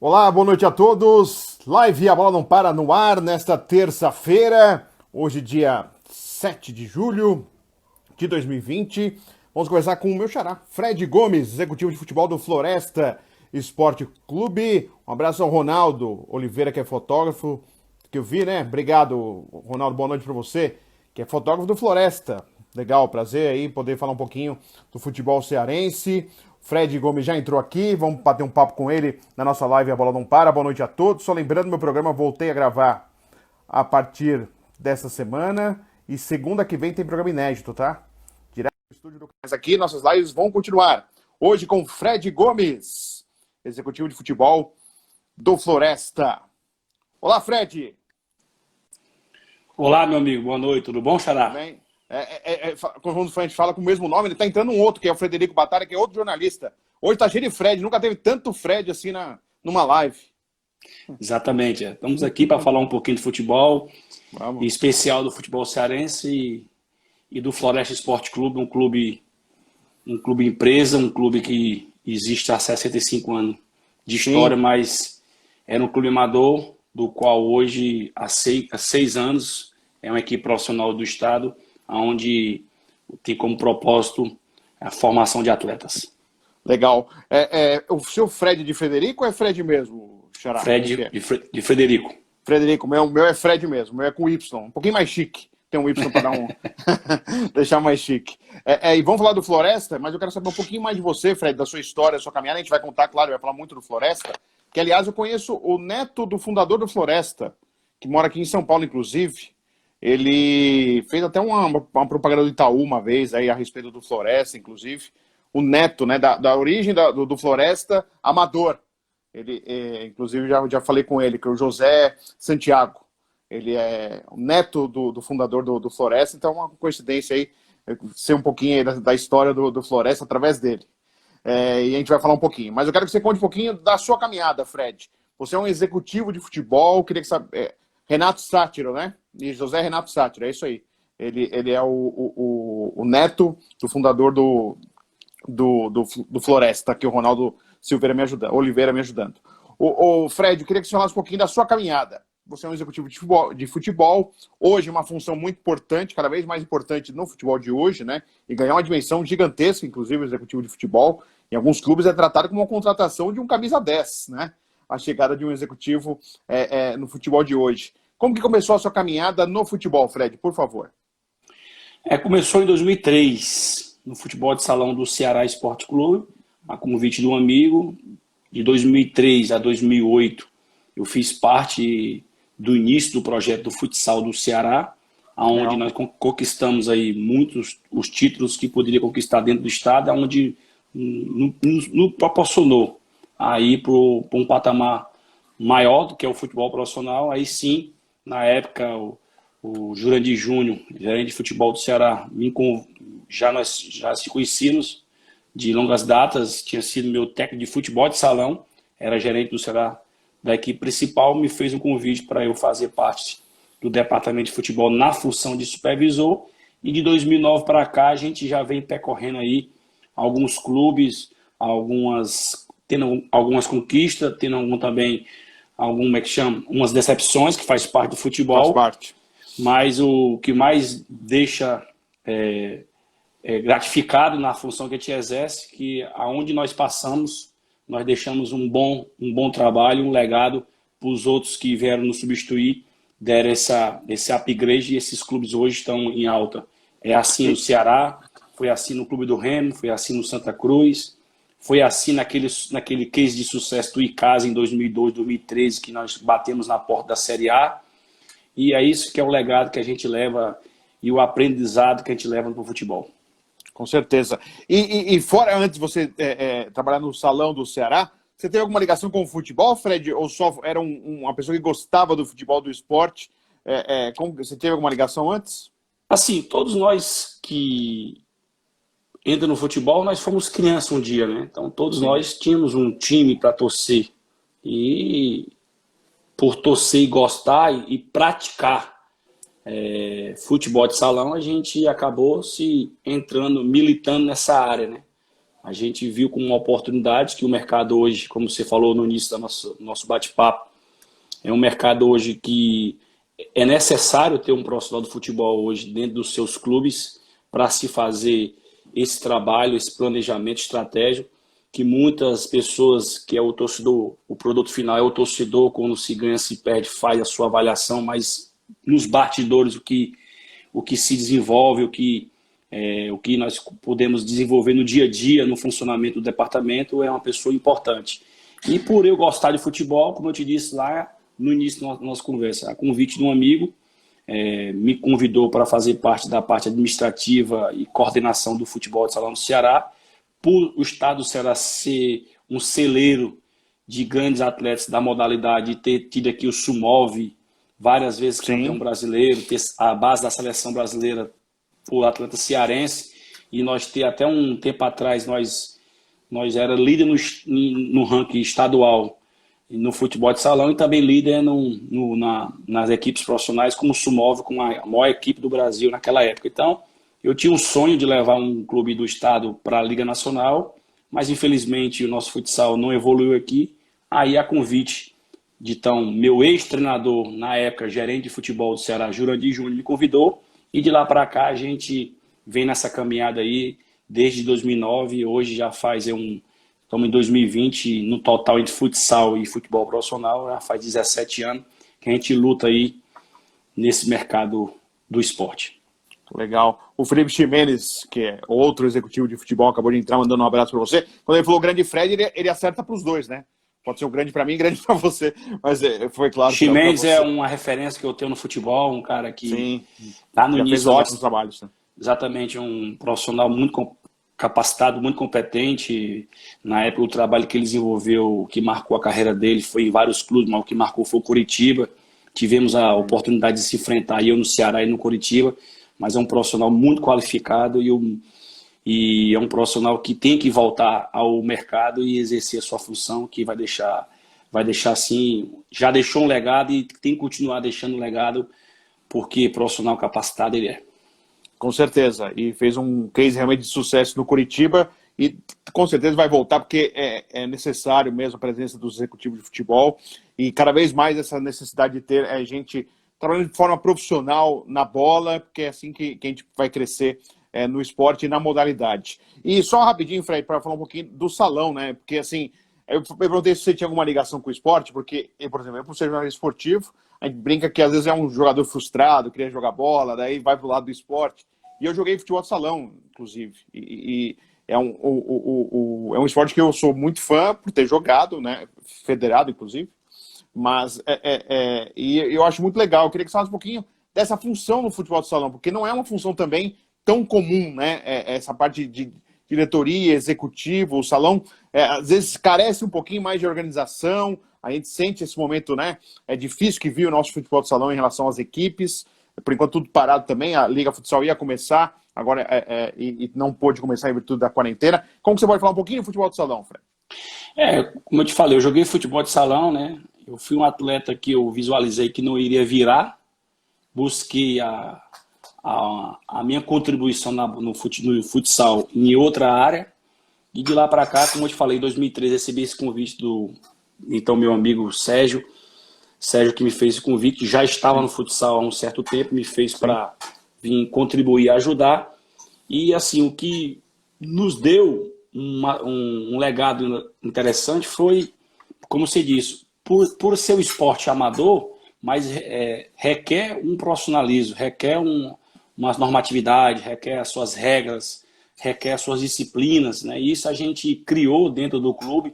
Olá, boa noite a todos. Live A Bola Não Para no ar nesta terça-feira, hoje dia 7 de julho de 2020. Vamos conversar com o meu xará, Fred Gomes, executivo de futebol do Floresta Esporte Clube. Um abraço ao Ronaldo Oliveira, que é fotógrafo, que eu vi, né? Obrigado, Ronaldo, boa noite para você, que é fotógrafo do Floresta. Legal, prazer aí poder falar um pouquinho do futebol cearense. Fred Gomes já entrou aqui, vamos bater um papo com ele na nossa live A Bola Não Para. Boa noite a todos. Só lembrando, meu programa voltei a gravar a partir dessa semana e segunda que vem tem programa inédito, tá? Direto do estúdio do Mas aqui, nossas lives vão continuar. Hoje com Fred Gomes, executivo de futebol do Floresta. Olá, Fred! Olá, meu amigo, boa noite, tudo bom, Tudo Xará? bem? Quando a gente fala com o mesmo nome, ele tá entrando um outro, que é o Frederico Batalha, que é outro jornalista. Hoje tá cheio de Fred, nunca teve tanto Fred assim numa live. Exatamente, estamos aqui para falar um pouquinho de futebol, em Vamos. especial do futebol cearense e do Floresta Esporte Clube, um clube empresa, um clube que existe há 65 anos de história, Sim, mas era um clube amador, do qual hoje, há 6 anos, é uma equipe profissional do estado, onde tem como propósito a formação de atletas. legal. O seu Fred de Frederico ou é Fred mesmo, Xará? Como que Fred é? de Frederico. Frederico, meu é Fred mesmo, meu é com Y, um pouquinho mais chique. Tem um Y para dar um. deixar mais chique. E vamos falar do Floresta, mas eu quero saber um pouquinho mais de você, Fred, da sua história, da sua caminhada. A gente vai contar, claro, vai falar muito do Floresta, que aliás eu conheço o neto do fundador do Floresta, que mora aqui em São Paulo, inclusive. Ele fez até uma propaganda do Itaú uma vez aí a respeito do Floresta, inclusive. O neto, né, da origem do Floresta Amador. Ele, inclusive, já falei com ele, que é o José Santiago. Ele é o neto do fundador do Floresta, então é uma coincidência aí ser um pouquinho aí da história do Floresta através dele. E a gente vai falar um pouquinho. Mas eu quero que você conte um pouquinho da sua caminhada, Fred. Você é um executivo de futebol, queria que sabe, Renato Sátiro, né? E José Renato Sátiro, é isso aí. Ele é o neto do fundador do Floresta, que o Ronaldo Oliveira me ajudando. O Fred, eu queria que você falasse um pouquinho da sua caminhada. Você é um executivo de futebol, hoje uma função muito importante, cada vez mais importante no futebol de hoje, né? E ganhar uma dimensão gigantesca, inclusive o executivo de futebol. Em alguns clubes é tratado como uma contratação de um camisa 10, né? A chegada de um executivo no futebol de hoje. Como que começou a sua caminhada no futebol, Fred? Por favor. Começou em 2003, no futebol de salão do Ceará Esporte Clube, a convite de um amigo. De 2003 a 2008, eu fiz parte do início do projeto do futsal do Ceará, onde Legal. nós conquistamos aí muitos os títulos que poderia conquistar dentro do estado, onde nos proporcionou aí para um patamar maior do que é o futebol profissional. Aí sim, na época, o Jurandir Júnior, gerente de futebol do Ceará, nós já se conhecíamos de longas datas, tinha sido meu técnico de futebol de salão, era gerente do Ceará da equipe principal, me fez um convite para eu fazer parte do departamento de futebol na função de supervisor, e de 2009 para cá a gente já vem percorrendo aí alguns clubes, tendo algumas conquistas, tendo também umas decepções, que faz parte do Faz futebol, parte. mas o que mais deixa gratificado na função que a gente exerce, que aonde nós passamos, nós deixamos um bom trabalho, um legado para os outros que vieram nos substituir, deram esse upgrade, e esses clubes hoje estão em alta. É assim no Ceará, foi assim no Clube do Remo, foi assim no Santa Cruz, foi assim naquele case de sucesso do Icasa em 2002, 2013, que nós batemos na porta da Série A, e é isso que é o legado que a gente leva e o aprendizado que a gente leva para o futebol. Com certeza. E fora, antes de você trabalhar no salão do Ceará, você teve alguma ligação com o futebol, Fred? Ou só era uma pessoa que gostava do futebol, do esporte? Você teve alguma ligação antes? Assim, todos nós que entram no futebol, nós fomos criança um dia, né? Então todos Sim. nós tínhamos um time para torcer. E por torcer e gostar e praticar futebol de salão, a gente acabou militando nessa área, né? A gente viu como uma oportunidade que o mercado hoje, como você falou no início do nosso bate-papo, é um mercado hoje que é necessário ter um profissional do futebol hoje dentro dos seus clubes para se fazer esse trabalho, esse planejamento estratégico, que muitas pessoas, que é o torcedor, o produto final é o torcedor, quando se ganha, se perde, faz a sua avaliação, mas nos bastidores o que se desenvolve, o que nós podemos desenvolver no dia a dia, no funcionamento do departamento, é uma pessoa importante. E por eu gostar de futebol, como eu te disse lá no início da nossa conversa, a convite de um amigo, me convidou para fazer parte da parte administrativa e coordenação do futebol de salão do Ceará, por o estado do Ceará ser um celeiro de grandes atletas da modalidade, ter tido aqui o Sumov várias vezes campeão brasileiro, ter a base da seleção brasileira por atleta cearense, e nós ter até um tempo atrás, nós era líder no ranking estadual no futebol de salão e também líder nas equipes profissionais como o Sumov, com a maior equipe do Brasil naquela época. Então, eu tinha um sonho de levar um clube do estado para a Liga Nacional, mas infelizmente o nosso futsal não evoluiu aqui. Aí a convite de então meu ex-treinador, na época gerente de futebol do Ceará, Jurandir Júnior, me convidou, e de lá para cá a gente vem nessa caminhada aí desde 2009, hoje já faz estamos em 2020, no total entre futsal e futebol profissional, já faz 17 anos que a gente luta aí nesse mercado do esporte. Legal. O Felipe Ximenes, que é outro executivo de futebol, acabou de entrar mandando um abraço para você. Quando ele falou grande Fred, ele acerta para os dois, né? Pode ser um grande para mim e grande para você, mas foi claro. Ximenes é uma referência que eu tenho no futebol, um cara que está no início dos trabalhos. Né? Exatamente, um profissional muito capacitado, muito competente. Na época, o trabalho que ele desenvolveu, que marcou a carreira dele, foi em vários clubes, mas o que marcou foi o Coritiba. Tivemos a oportunidade de se enfrentar, eu no Ceará e no Coritiba, mas é um profissional muito qualificado e é um profissional que tem que voltar ao mercado e exercer a sua função, que vai deixar assim, já deixou um legado e tem que continuar deixando um legado, porque profissional capacitado ele é. Com certeza, e fez um case realmente de sucesso no Coritiba e com certeza vai voltar, porque é necessário mesmo a presença dos executivos de futebol e cada vez mais essa necessidade de ter gente trabalhando de forma profissional na bola, porque é assim que a gente vai crescer no esporte e na modalidade. E só rapidinho, Fred, para falar um pouquinho do salão, né? Porque assim, eu perguntei se você tinha alguma ligação com o esporte, porque, por exemplo, por ser jornalista esportivo, a gente brinca que às vezes é um jogador frustrado, queria jogar bola, daí vai pro lado do esporte. E eu joguei futebol de salão, inclusive. E é um esporte que eu sou muito fã por ter jogado, né? Federado, inclusive. Mas e eu acho muito legal. Eu queria que você falasse um pouquinho dessa função no futebol de salão, porque não é uma função também tão comum, né? Essa parte de diretoria, executivo, o salão, às vezes carece um pouquinho mais de organização. A gente sente esse momento, né? É difícil que viu o nosso futebol de salão em relação às equipes. Por enquanto tudo parado também, a Liga Futsal ia começar, agora e não pôde começar em virtude da quarentena. Como que você pode falar um pouquinho do futebol de salão, Fred? Como eu te falei, eu joguei futebol de salão, né? Eu fui um atleta que eu visualizei que não iria virar, busquei a minha contribuição no futsal em outra área, e de lá para cá, como eu te falei, em 2013 recebi esse convite do então meu amigo Sérgio, que me fez esse convite, já estava no futsal há um certo tempo, me fez para vir contribuir e ajudar. E assim, o que nos deu um legado interessante foi, como você disse, por ser um esporte amador, mas requer um profissionalismo, requer uma normatividade, requer as suas regras, requer as suas disciplinas, né? Isso a gente criou dentro do clube.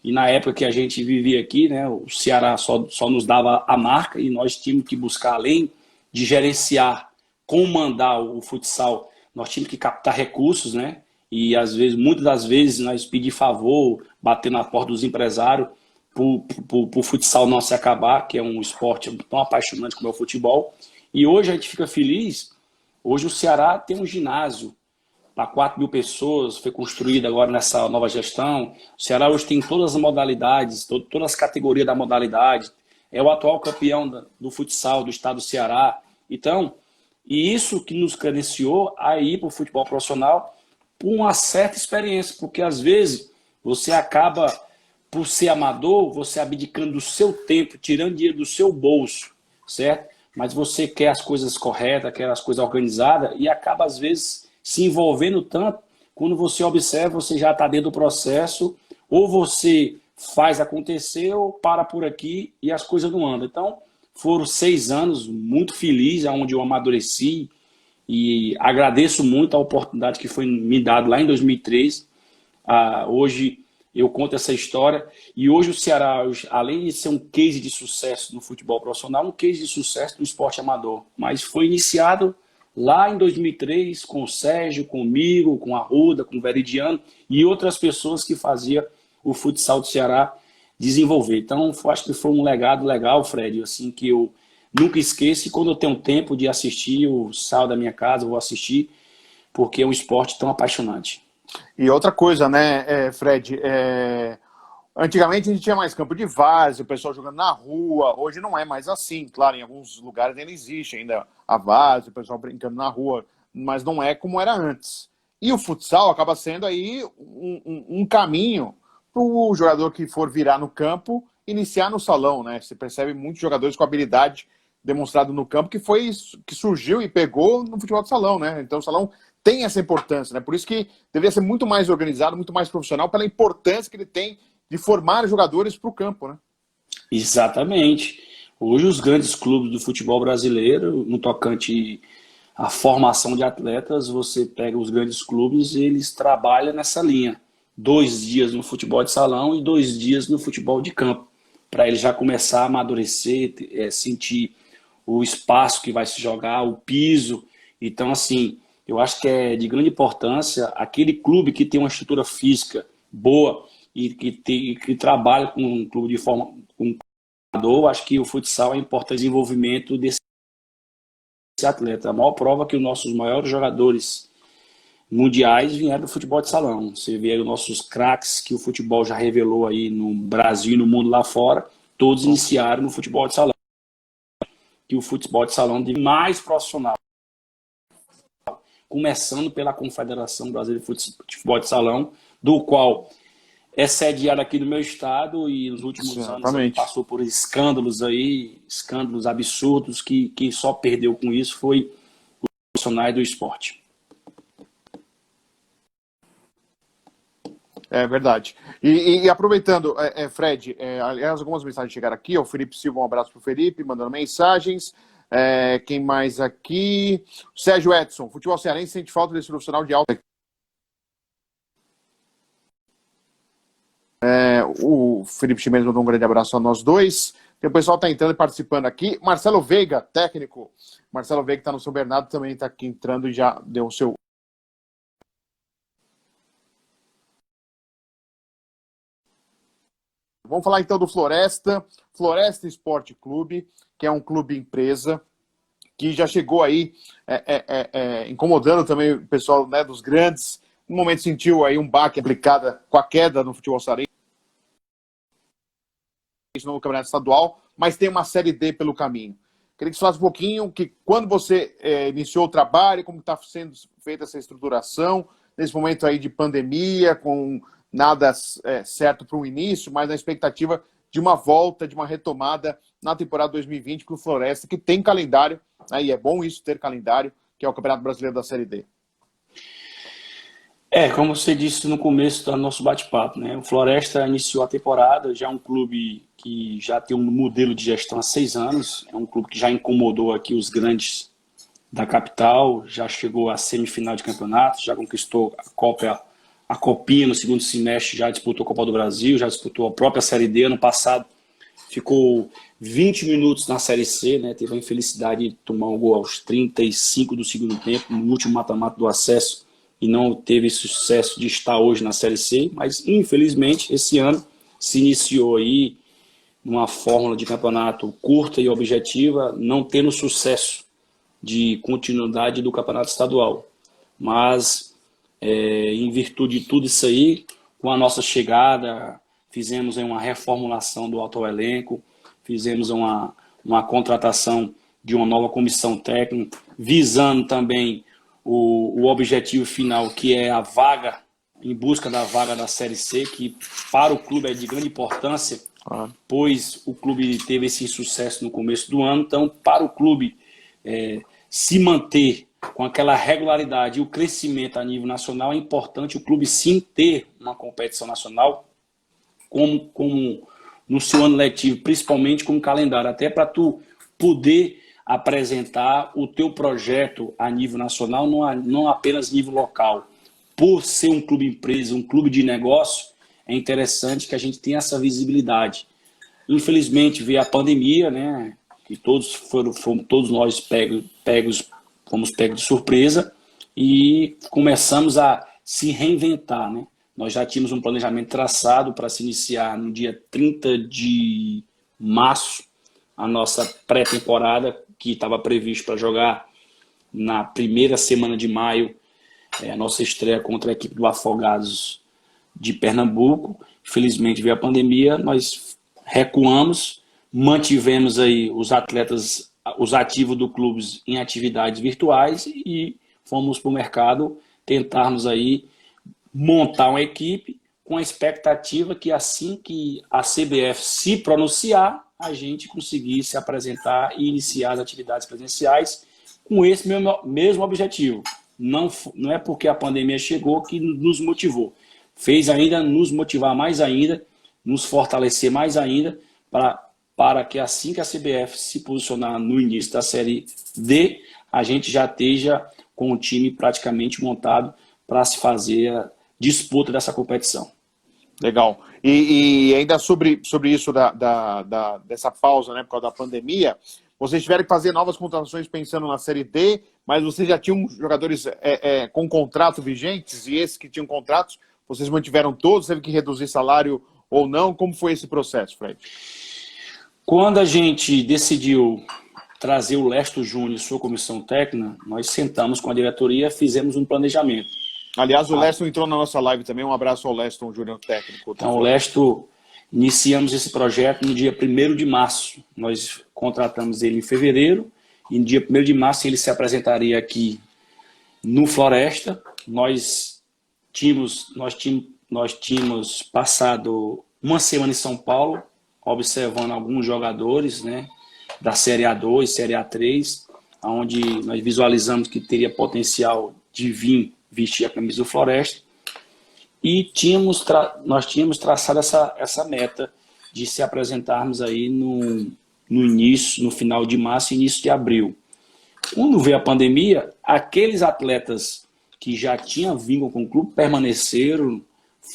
E na época que a gente vivia aqui, né, o Ceará só nos dava a marca e nós tínhamos que buscar, além de gerenciar, comandar o futsal, nós tínhamos que captar recursos, né? E às vezes, muitas das vezes, nós pedir favor, bater na porta dos empresários para o futsal não se acabar, que é um esporte tão apaixonante como é o futebol. E hoje a gente fica feliz. Hoje o Ceará tem um ginásio para 4.000 pessoas, foi construída agora nessa nova gestão. O Ceará hoje tem todas as modalidades, todas as categorias da modalidade. É o atual campeão do futsal do estado do Ceará. Então, e isso que nos credenciou a ir para o futebol profissional por uma certa experiência, porque às vezes você acaba, por ser amador, você abdicando do seu tempo, tirando dinheiro do seu bolso, certo? Mas você quer as coisas corretas, quer as coisas organizadas e acaba, às vezes, se envolvendo tanto. Quando você observa, você já está dentro do processo, ou você faz acontecer ou para por aqui e as coisas não andam. Então, foram 6 anos muito felizes, onde eu amadureci e agradeço muito a oportunidade que foi me dada lá em 2003. Hoje eu conto essa história e hoje o Ceará, além de ser um case de sucesso no futebol profissional, um case de sucesso no esporte amador, mas foi iniciado lá em 2003 com o Sérgio, comigo, com a Ruda, com o Veridiano e outras pessoas que faziam o futsal do Ceará desenvolver. Então, acho que foi um legado legal, Fred, assim, que eu nunca esqueço. E quando eu tenho tempo de assistir, eu saio da minha casa, vou assistir, porque é um esporte tão apaixonante. E outra coisa, né, Fred, antigamente a gente tinha mais campo de várzea, o pessoal jogando na rua, hoje não é mais assim, claro, em alguns lugares ainda existe ainda a várzea, o pessoal brincando na rua, mas não é como era antes. E o futsal acaba sendo aí um caminho para o jogador que for virar no campo, iniciar no salão, né? Você percebe muitos jogadores com habilidade demonstrada no campo que surgiu e pegou no futebol de salão, né? Então o salão tem essa importância, né? Por isso que deveria ser muito mais organizado, muito mais profissional, pela importância que ele tem de formar jogadores para o campo, né? Exatamente. Hoje os grandes clubes do futebol brasileiro, no tocante à formação de atletas, você pega os grandes clubes e eles trabalham nessa linha. 2 dias no futebol de salão e 2 dias no futebol de campo, para ele já começar a amadurecer, sentir o espaço que vai se jogar, o piso. Então, assim, eu acho que é de grande importância aquele clube que tem uma estrutura física boa e que trabalha com um clube de forma com um, acho que o futsal é importante o desenvolvimento desse atleta. A maior prova é que os nossos maiores jogadores mundiais vieram do futebol de salão. Você vê aí os nossos craques que o futebol já revelou aí no Brasil e no mundo lá fora, todos iniciaram no futebol de salão. Que o futebol de salão é mais profissional. Começando pela Confederação Brasileira de Futebol de Salão, do qual é sediado aqui no meu estado e nos últimos anos passou por escândalos aí, escândalos absurdos, que quem só perdeu com isso foi os profissionais do esporte. É verdade. E aproveitando, Fred, aliás, algumas mensagens chegaram aqui. O Felipe Silva, um abraço para o Felipe, mandando mensagens. Quem mais aqui? O Sérgio Edson, futebol cearense sente falta desse profissional de alta. O Felipe Chimenez mandou um grande abraço a nós dois. O pessoal está entrando e participando aqui. Marcelo Veiga, técnico. Marcelo Veiga está no São Bernardo, também está aqui entrando e já deu o seu. Vamos falar então do Floresta Esporte Clube, que é um clube empresa, que já chegou aí incomodando também o pessoal, né, dos grandes. No momento sentiu aí um baque aplicada com a queda no futebol cearense no Campeonato Estadual, mas tem uma Série D pelo caminho. Queria que você falasse um pouquinho que quando você iniciou o trabalho, como está sendo feita essa estruturação, nesse momento aí de pandemia, com nada certo para o início, mas na expectativa de uma volta, de uma retomada na temporada 2020 para o Floresta, que tem calendário, né, e é bom isso ter calendário, que é o Campeonato Brasileiro da Série D. Como você disse no começo do nosso bate-papo, né? O Floresta iniciou a temporada, já é um clube que já tem um modelo de gestão há 6 anos, é um clube que já incomodou aqui os grandes da capital, já chegou à semifinal de campeonato, já conquistou a Copinha no segundo semestre, já disputou a Copa do Brasil, já disputou a própria Série D. Ano passado ficou 20 minutos na Série C, né? Teve a infelicidade de tomar um gol aos 35 do segundo tempo, no último mata-mata do acesso, e não teve sucesso de estar hoje na Série C, mas infelizmente esse ano se iniciou aí numa fórmula de campeonato curta e objetiva, não tendo sucesso de continuidade do campeonato estadual. Mas, em virtude de tudo isso aí, com a nossa chegada, fizemos uma reformulação do atual elenco, fizemos uma contratação de uma nova comissão técnica, visando também o objetivo final, que é a vaga, em busca da vaga da Série C, que para o clube é de grande importância, pois o clube teve esse sucesso no começo do ano. Então, para o clube se manter com aquela regularidade e o crescimento a nível nacional, é importante o clube sim ter uma competição nacional como no seu ano letivo, principalmente com o calendário, até para tu poder apresentar o teu projeto a nível nacional, não apenas nível local. Por ser um clube empresa, um clube de negócio, é interessante que a gente tenha essa visibilidade. Infelizmente veio a pandemia, né? Que fomos todos nós fomos pegos de surpresa e começamos a se reinventar, né? Nós já tínhamos um planejamento traçado para se iniciar no dia 30 de março, a nossa pré-temporada, que estava previsto para jogar na primeira semana de maio, a nossa estreia contra a equipe do Afogados de Pernambuco. Infelizmente veio a pandemia, nós recuamos, mantivemos aí os atletas, os ativos do clube em atividades virtuais e fomos para o mercado tentarmos aí montar uma equipe com a expectativa que assim que a CBF se pronunciar, a gente conseguisse se apresentar e iniciar as atividades presenciais com esse mesmo objetivo. Não é porque a pandemia chegou que nos motivou. Fez ainda nos motivar mais ainda, nos fortalecer mais ainda, para que assim que a CBF se posicionar no início da Série D, a gente já esteja com o time praticamente montado para se fazer a disputa dessa competição. Legal. E ainda sobre isso dessa pausa, né, por causa da pandemia, vocês tiveram que fazer novas contratações pensando na Série D, mas vocês já tinham jogadores com contrato vigentes, e esses que tinham contratos, vocês mantiveram todos, teve que reduzir salário ou não? Como foi esse processo, Fred? Quando a gente decidiu trazer o Lesto Júnior e sua comissão técnica, nós sentamos com a diretoria e fizemos um planejamento. Aliás, o Leston entrou na nossa live também. Um abraço ao Leston Júnior, técnico. Então, o Leston, iniciamos esse projeto no dia 1º de março. Nós contratamos ele em fevereiro e no dia 1º de março ele se apresentaria aqui no Floresta. Nós tínhamos passado uma semana em São Paulo, observando alguns jogadores, né, da Série A2, Série A3, onde nós visualizamos que teria potencial de vir vestir a camisa do Floresta, e nós tínhamos traçado essa meta de se apresentarmos aí no final de março e início de abril. Quando veio a pandemia, aqueles atletas que já tinham vindo com o clube permaneceram,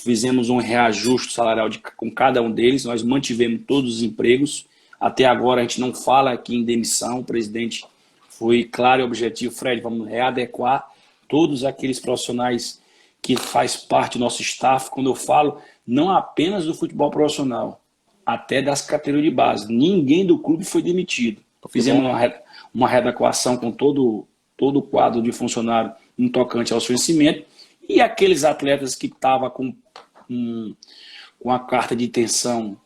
fizemos um reajuste salarial com cada um deles, nós mantivemos todos os empregos. Até agora a gente não fala aqui em demissão, o presidente foi claro e objetivo: Fred, vamos readequar todos aqueles profissionais que faz parte do nosso staff. Quando eu falo, não apenas do futebol profissional, até das categorias de base. Ninguém do clube foi demitido. Fizemos uma readequação com todo o quadro de funcionário no tocante ao vencimento. E aqueles atletas que estavam com a carta de intenção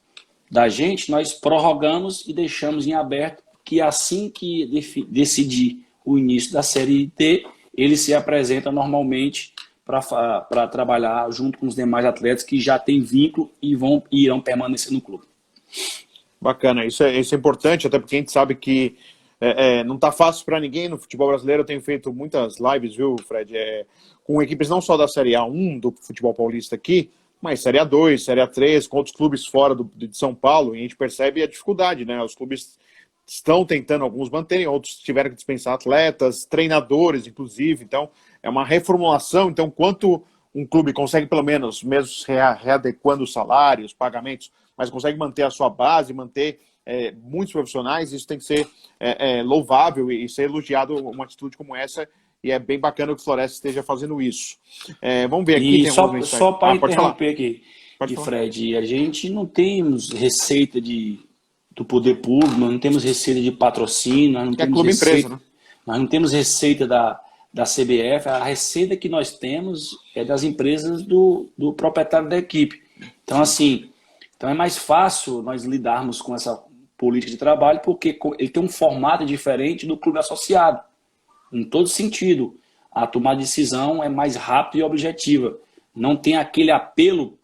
da gente, nós prorrogamos e deixamos em aberto que assim que decidir o início da Série D, ele se apresenta normalmente para trabalhar junto com os demais atletas que já têm vínculo e irão permanecer no clube. Bacana, isso é importante, até porque a gente sabe que não está fácil para ninguém no futebol brasileiro. Eu tenho feito muitas lives, viu, Fred, com equipes não só da Série A1 do futebol paulista aqui, mas Série A2, Série A3, com outros clubes fora de São Paulo, e a gente percebe a dificuldade, né? Os clubes estão tentando, alguns manterem, outros tiveram que dispensar atletas, treinadores, inclusive. Então, é uma reformulação. Então, quanto um clube consegue, pelo menos, mesmo readequando os salários, pagamentos, mas consegue manter a sua base, manter muitos profissionais, isso tem que ser louvável e ser elogiado, uma atitude como essa, e é bem bacana que o Floresta esteja fazendo isso. Vamos ver aqui. E só para interromper aqui, Fred, a gente não temos receita do poder público, nós não temos receita de patrocínio, nós não temos clube receita, empresa, né? Nós não temos receita da CBF, a receita que nós temos é das empresas do proprietário da equipe. Então, assim, é mais fácil nós lidarmos com essa política de trabalho, porque ele tem um formato diferente do clube associado, em todo sentido. a tomada de decisão é mais rápida e objetiva. Não tem aquele apelo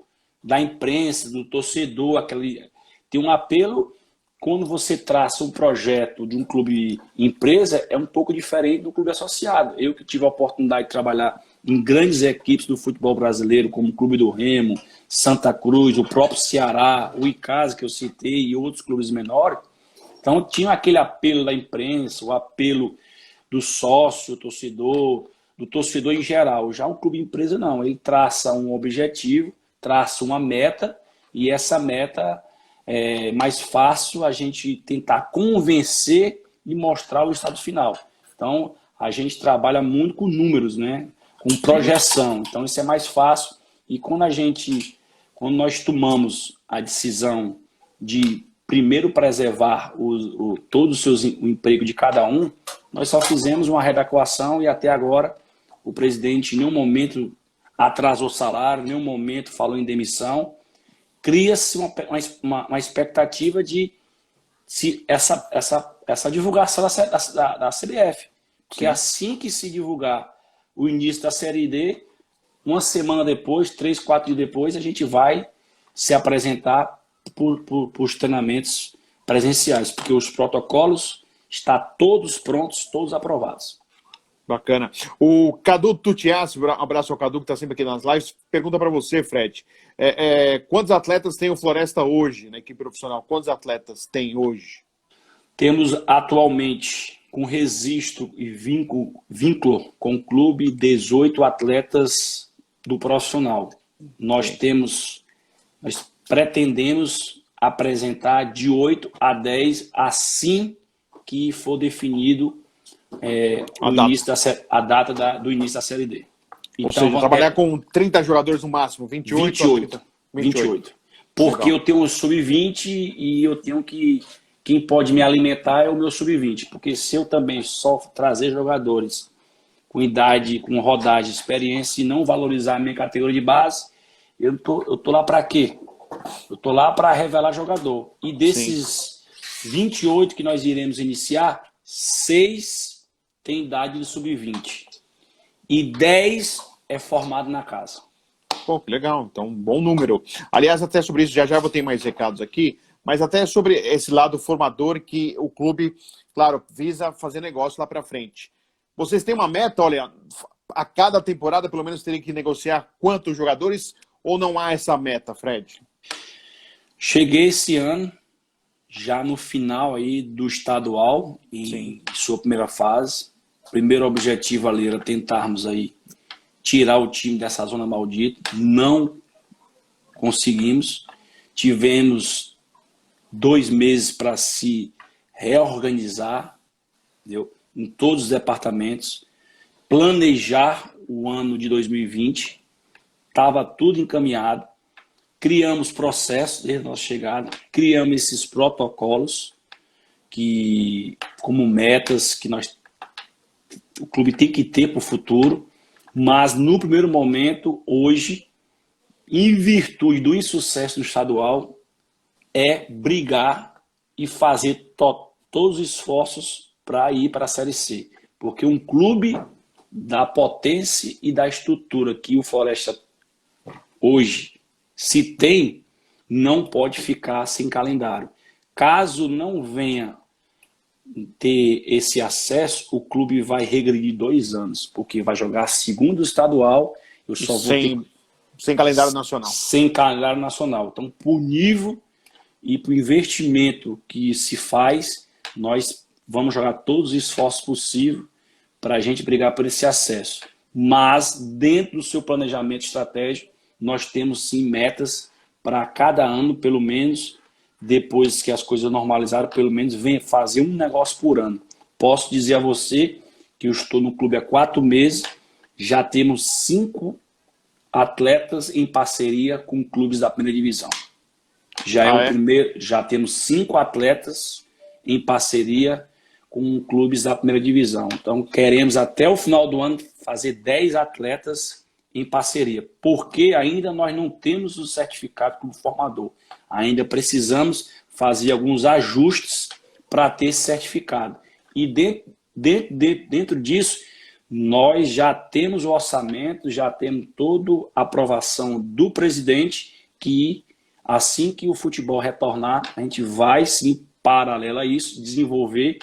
da imprensa, do torcedor, tem um apelo quando você traça um projeto de um clube empresa, é um pouco diferente do clube associado. Eu que tive a oportunidade de trabalhar em grandes equipes do futebol brasileiro, como o Clube do Remo, Santa Cruz, o próprio Ceará, o Icasa, que eu citei, e outros clubes menores. Então tinha aquele apelo da imprensa, o apelo do sócio, do torcedor em geral. Já um clube empresa não, ele traça um objetivo, traça uma meta, e essa meta é mais fácil a gente tentar convencer e mostrar o resultado final. Então, a gente trabalha muito com números, né? Com projeção. Então, isso é mais fácil. E quando nós tomamos a decisão de primeiro preservar todo o emprego de cada um, nós só fizemos uma readequação e até agora o presidente em nenhum momento atrasou salário, em nenhum momento falou em demissão. Cria-se uma expectativa de essa divulgação da CBF. Porque assim que se divulgar o início da Série D, uma semana depois, 3, 4 dias depois, a gente vai se apresentar por os treinamentos presenciais, porque os protocolos estão todos prontos, todos aprovados. Bacana. O Cadu Tutiassi, um abraço ao Cadu que está sempre aqui nas lives, pergunta para você, Fred, quantos atletas tem o Floresta hoje na equipe profissional? Quantos atletas tem hoje? Temos atualmente, com registro e vínculo com o clube, 18 atletas do profissional. Nós pretendemos apresentar de 8 a 10 assim que for definido a data do início da Série D. Então, ou seja, trabalhar com 30 jogadores no máximo, 28. Porque legal. Eu tenho um sub-20 e eu tenho quem pode me alimentar é o meu sub-20. Porque se eu também só trazer jogadores com idade, com rodagem, experiência e não valorizar a minha categoria de base, eu tô lá para quê? Eu tô lá para revelar jogador. E desses 28 que nós iremos iniciar, 6 tem idade de sub-20. E 10 é formado na casa. Pô, que legal. Então, bom número. Aliás, até sobre isso, já vou ter mais recados aqui, mas até sobre esse lado formador que o clube, claro, visa fazer negócio lá para frente. Vocês têm uma meta, olha, a cada temporada pelo menos terem que negociar quantos jogadores ou não há essa meta, Fred? Cheguei esse ano, já no final aí do estadual, em sua primeira fase. O primeiro objetivo ali era tentarmos aí tirar o time dessa zona maldita. Não conseguimos. Tivemos 2 meses para se reorganizar, entendeu? Em todos os departamentos, planejar o ano de 2020. Estava tudo encaminhado. Criamos processos desde a nossa chegada, criamos esses protocolos como metas que o clube tem que ter para o futuro, mas no primeiro momento, hoje, em virtude do insucesso no estadual, é brigar e fazer todos os esforços para ir para a Série C. Porque um clube da potência e da estrutura que o Floresta hoje se tem, não pode ficar sem calendário. Caso não venha ter esse acesso, o clube vai regredir 2 anos, porque vai jogar segundo estadual. Eu só sem calendário nacional. Sem calendário nacional. Então, por nível e por investimento que se faz, nós vamos jogar todos os esforços possíveis para a gente brigar por esse acesso. Mas, dentro do seu planejamento estratégico, nós temos sim metas para cada ano, pelo menos, depois que as coisas normalizaram, pelo menos fazer um negócio por ano. Posso dizer a você que eu estou no clube há 4 meses, já temos 5 atletas em parceria com clubes da primeira divisão. Já temos 5 atletas em parceria com clubes da primeira divisão. Então, queremos até o final do ano fazer 10 atletas em parceria, porque ainda nós não temos o certificado como formador. Ainda precisamos fazer alguns ajustes para ter esse certificado. E dentro disso, Nós já temos o orçamento, já temos toda a aprovação do presidente, que assim que o futebol retornar, a gente vai sim, paralelo a isso, desenvolver,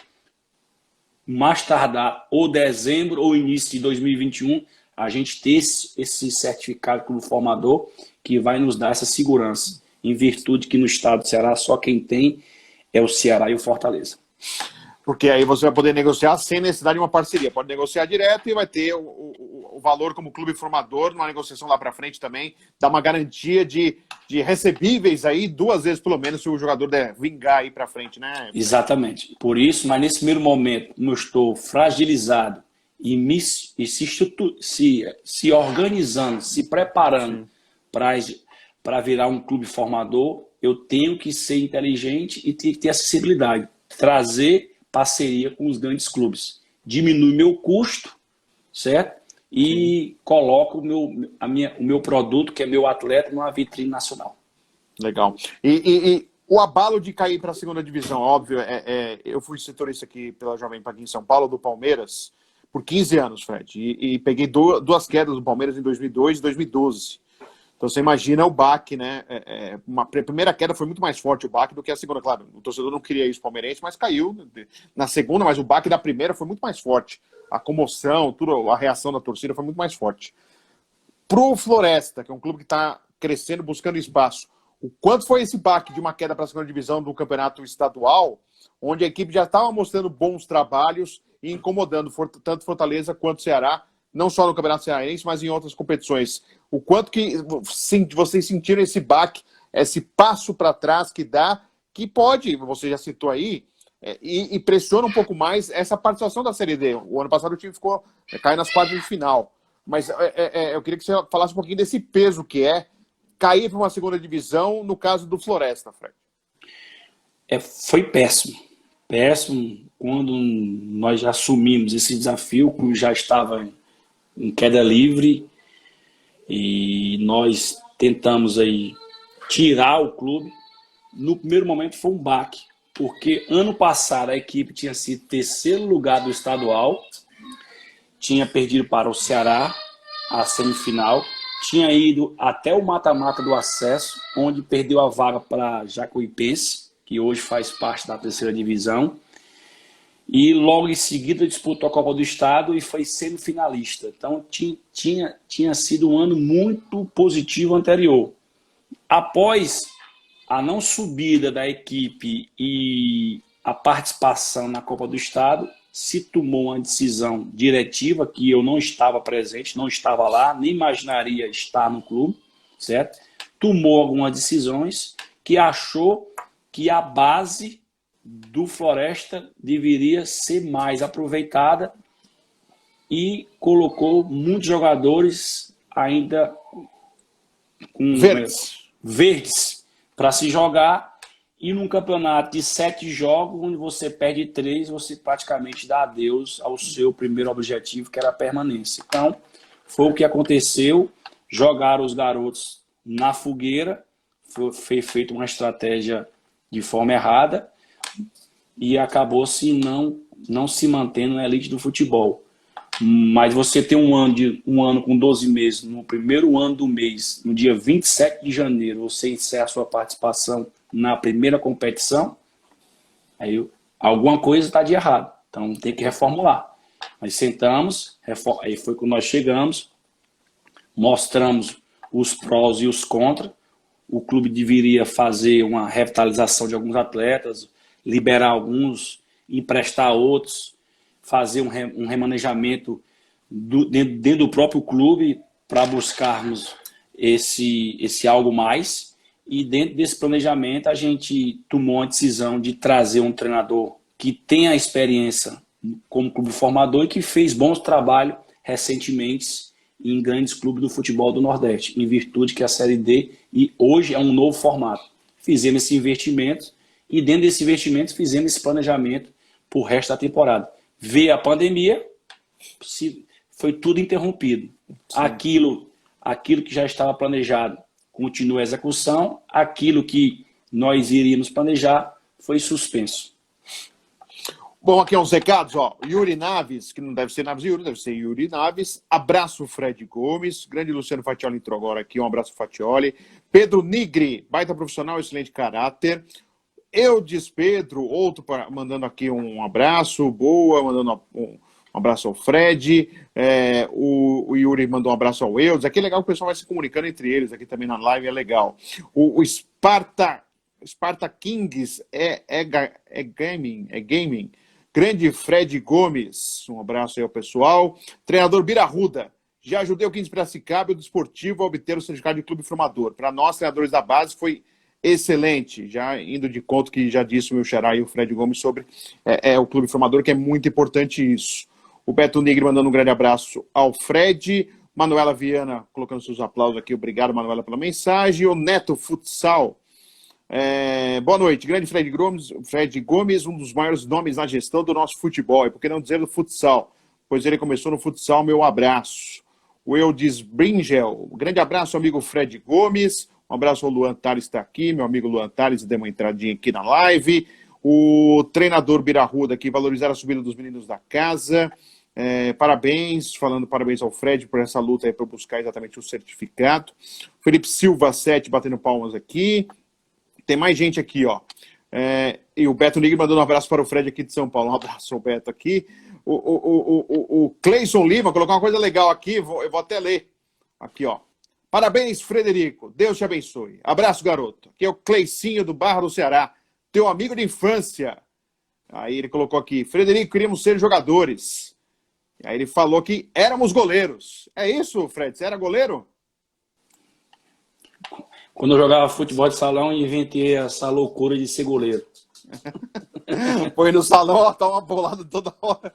mais tardar ou dezembro ou início de 2021, a gente ter esse certificado como formador, que vai nos dar essa segurança, em virtude que no estado do Ceará só quem tem é o Ceará e o Fortaleza. Porque aí você vai poder negociar sem necessidade de uma parceria. Pode negociar direto e vai ter o valor como clube formador, numa negociação lá para frente também, dá uma garantia de recebíveis aí 2 vezes pelo menos, se o jogador der vingar aí para frente, né? Exatamente. Por isso, mas nesse primeiro momento, eu estou fragilizado e se organizando, se preparando para virar um clube formador, eu tenho que ser inteligente e tenho que ter acessibilidade. Trazer parceria com os grandes clubes. Diminui meu custo, certo? E coloco o meu produto, que é meu atleta, numa vitrine nacional. Legal. E o abalo de cair para a segunda divisão, óbvio, eu fui setorista aqui pela Jovem Pan aqui em São Paulo, do Palmeiras, por 15 anos, Fred. E peguei 2 quedas do Palmeiras em 2002 e 2012. Então você imagina o baque, né? A primeira queda foi muito mais forte o baque do que a segunda. Claro, o torcedor não queria isso palmeirense, mas caiu na segunda, mas o baque da primeira foi muito mais forte. A comoção, tudo, a reação da torcida foi muito mais forte. Pro Floresta, que é um clube que está crescendo, buscando espaço, o quanto foi esse baque de uma queda para a segunda divisão do campeonato estadual, onde a equipe já estava mostrando bons trabalhos e incomodando tanto Fortaleza quanto Ceará, não só no Campeonato Cearense, mas em outras competições. O quanto que vocês sentiram esse baque, esse passo para trás que dá, que pode, você já citou aí, e pressiona um pouco mais essa participação da Série D. O ano passado o time caiu nas quartas de final. Mas eu queria que você falasse um pouquinho desse peso que é cair para uma segunda divisão, no caso do Floresta, Fred. Foi péssimo. Péssimo quando nós já assumimos esse desafio, que já estava em queda livre, e nós tentamos aí tirar o clube. No primeiro momento foi um baque, porque ano passado a equipe tinha sido 3º lugar do estadual, tinha perdido para o Ceará a semifinal, tinha ido até o mata-mata do acesso, onde perdeu a vaga para Jacuipense, que hoje faz parte da 3ª divisão, e logo em seguida disputou a Copa do Estado e foi semifinalista. Então tinha sido um ano muito positivo anterior. Após a não subida da equipe e a participação na Copa do Estado, se tomou uma decisão diretiva, que eu não estava presente, não estava lá, nem imaginaria estar no clube, certo? Tomou algumas decisões que achou que a base do Floresta deveria ser mais aproveitada e colocou muitos jogadores ainda com verdes para se jogar, e num campeonato de 7 jogos, onde você perde 3, você praticamente dá adeus ao seu primeiro objetivo, que era a permanência. Então, foi o que aconteceu, jogaram os garotos na fogueira, foi feita uma estratégia de forma errada, e acabou-se não se mantendo na elite do futebol. Mas você tem um ano com 12 meses, no primeiro ano do mês, no dia 27 de janeiro, você encerra a sua participação na primeira competição, aí alguma coisa está de errado. Então tem que reformular. Nós sentamos, aí foi quando nós chegamos, mostramos os prós e os contras. O clube deveria fazer uma revitalização de alguns atletas, liberar alguns, emprestar outros, fazer um remanejamento dentro do próprio clube para buscarmos esse algo mais. E dentro desse planejamento a gente tomou a decisão de trazer um treinador que tenha experiência como clube formador e que fez bons trabalhos recentemente em grandes clubes do futebol do Nordeste, em virtude que a Série D e hoje é um novo formato. Fizemos esse investimento e dentro desse investimento fizemos esse planejamento para o resto da temporada. Veio a pandemia, foi tudo interrompido. Aquilo que já estava planejado continua a execução, aquilo que nós iríamos planejar foi suspenso. Bom, aqui uns recados, ó. Yuri Naves, que não deve ser Naves Yuri, deve ser Yuri Naves. Abraço, Fred Gomes. Grande Luciano Fatioli entrou agora aqui, um abraço, Fatioli. Pedro Nigri, baita profissional, excelente caráter. Eudes Pedro, outro mandando aqui um abraço, boa, mandando um abraço ao Fred. O Yuri mandou um abraço ao Eudes. Aqui é legal que o pessoal vai se comunicando entre eles, aqui também na live, é legal. O Sparta Kings é gaming. Grande Fred Gomes, um abraço aí ao pessoal. Treinador Bira Arruda, já ajudei o 15 Piracicaba e o Desportivo a obter o certificado de clube formador. Para nós, treinadores da base, foi excelente. Já indo de conta que já disse o meu xará e o Fred Gomes sobre o clube formador, que é muito importante isso. O Beto Nigri mandando um grande abraço ao Fred. Manuela Viana colocando seus aplausos aqui. Obrigado, Manuela, pela mensagem. O Neto Futsal. Boa noite, grande Fred Gomes, um dos maiores nomes na gestão do nosso futebol, e por que não dizer do futsal, pois ele começou no futsal, meu abraço. O Eudes Bringel, grande abraço, amigo Fred Gomes, um abraço ao Luan Tales, está aqui, meu amigo Luan Tales, deu uma entradinha aqui na live. O treinador Birarruda aqui, valorizar a subida dos meninos da casa, parabéns, falando parabéns ao Fred por essa luta aí para buscar exatamente o certificado. Felipe Silva 7 batendo palmas aqui. Tem mais gente aqui, ó. E o Beto Nigri mandando um abraço para o Fred aqui de São Paulo. Um abraço ao Beto aqui. O Cleison Lima colocou uma coisa legal aqui, eu vou até ler. Aqui, ó. Parabéns, Frederico. Deus te abençoe. Abraço, garoto. Aqui é o Cleicinho do Barra do Ceará. Teu amigo de infância. Aí ele colocou aqui. Frederico, queríamos ser jogadores. E aí ele falou que éramos goleiros. É isso, Fred? Você era goleiro? Quando eu jogava futebol de salão, eu inventei essa loucura de ser goleiro. Foi no salão, ó, tá uma bolada toda hora.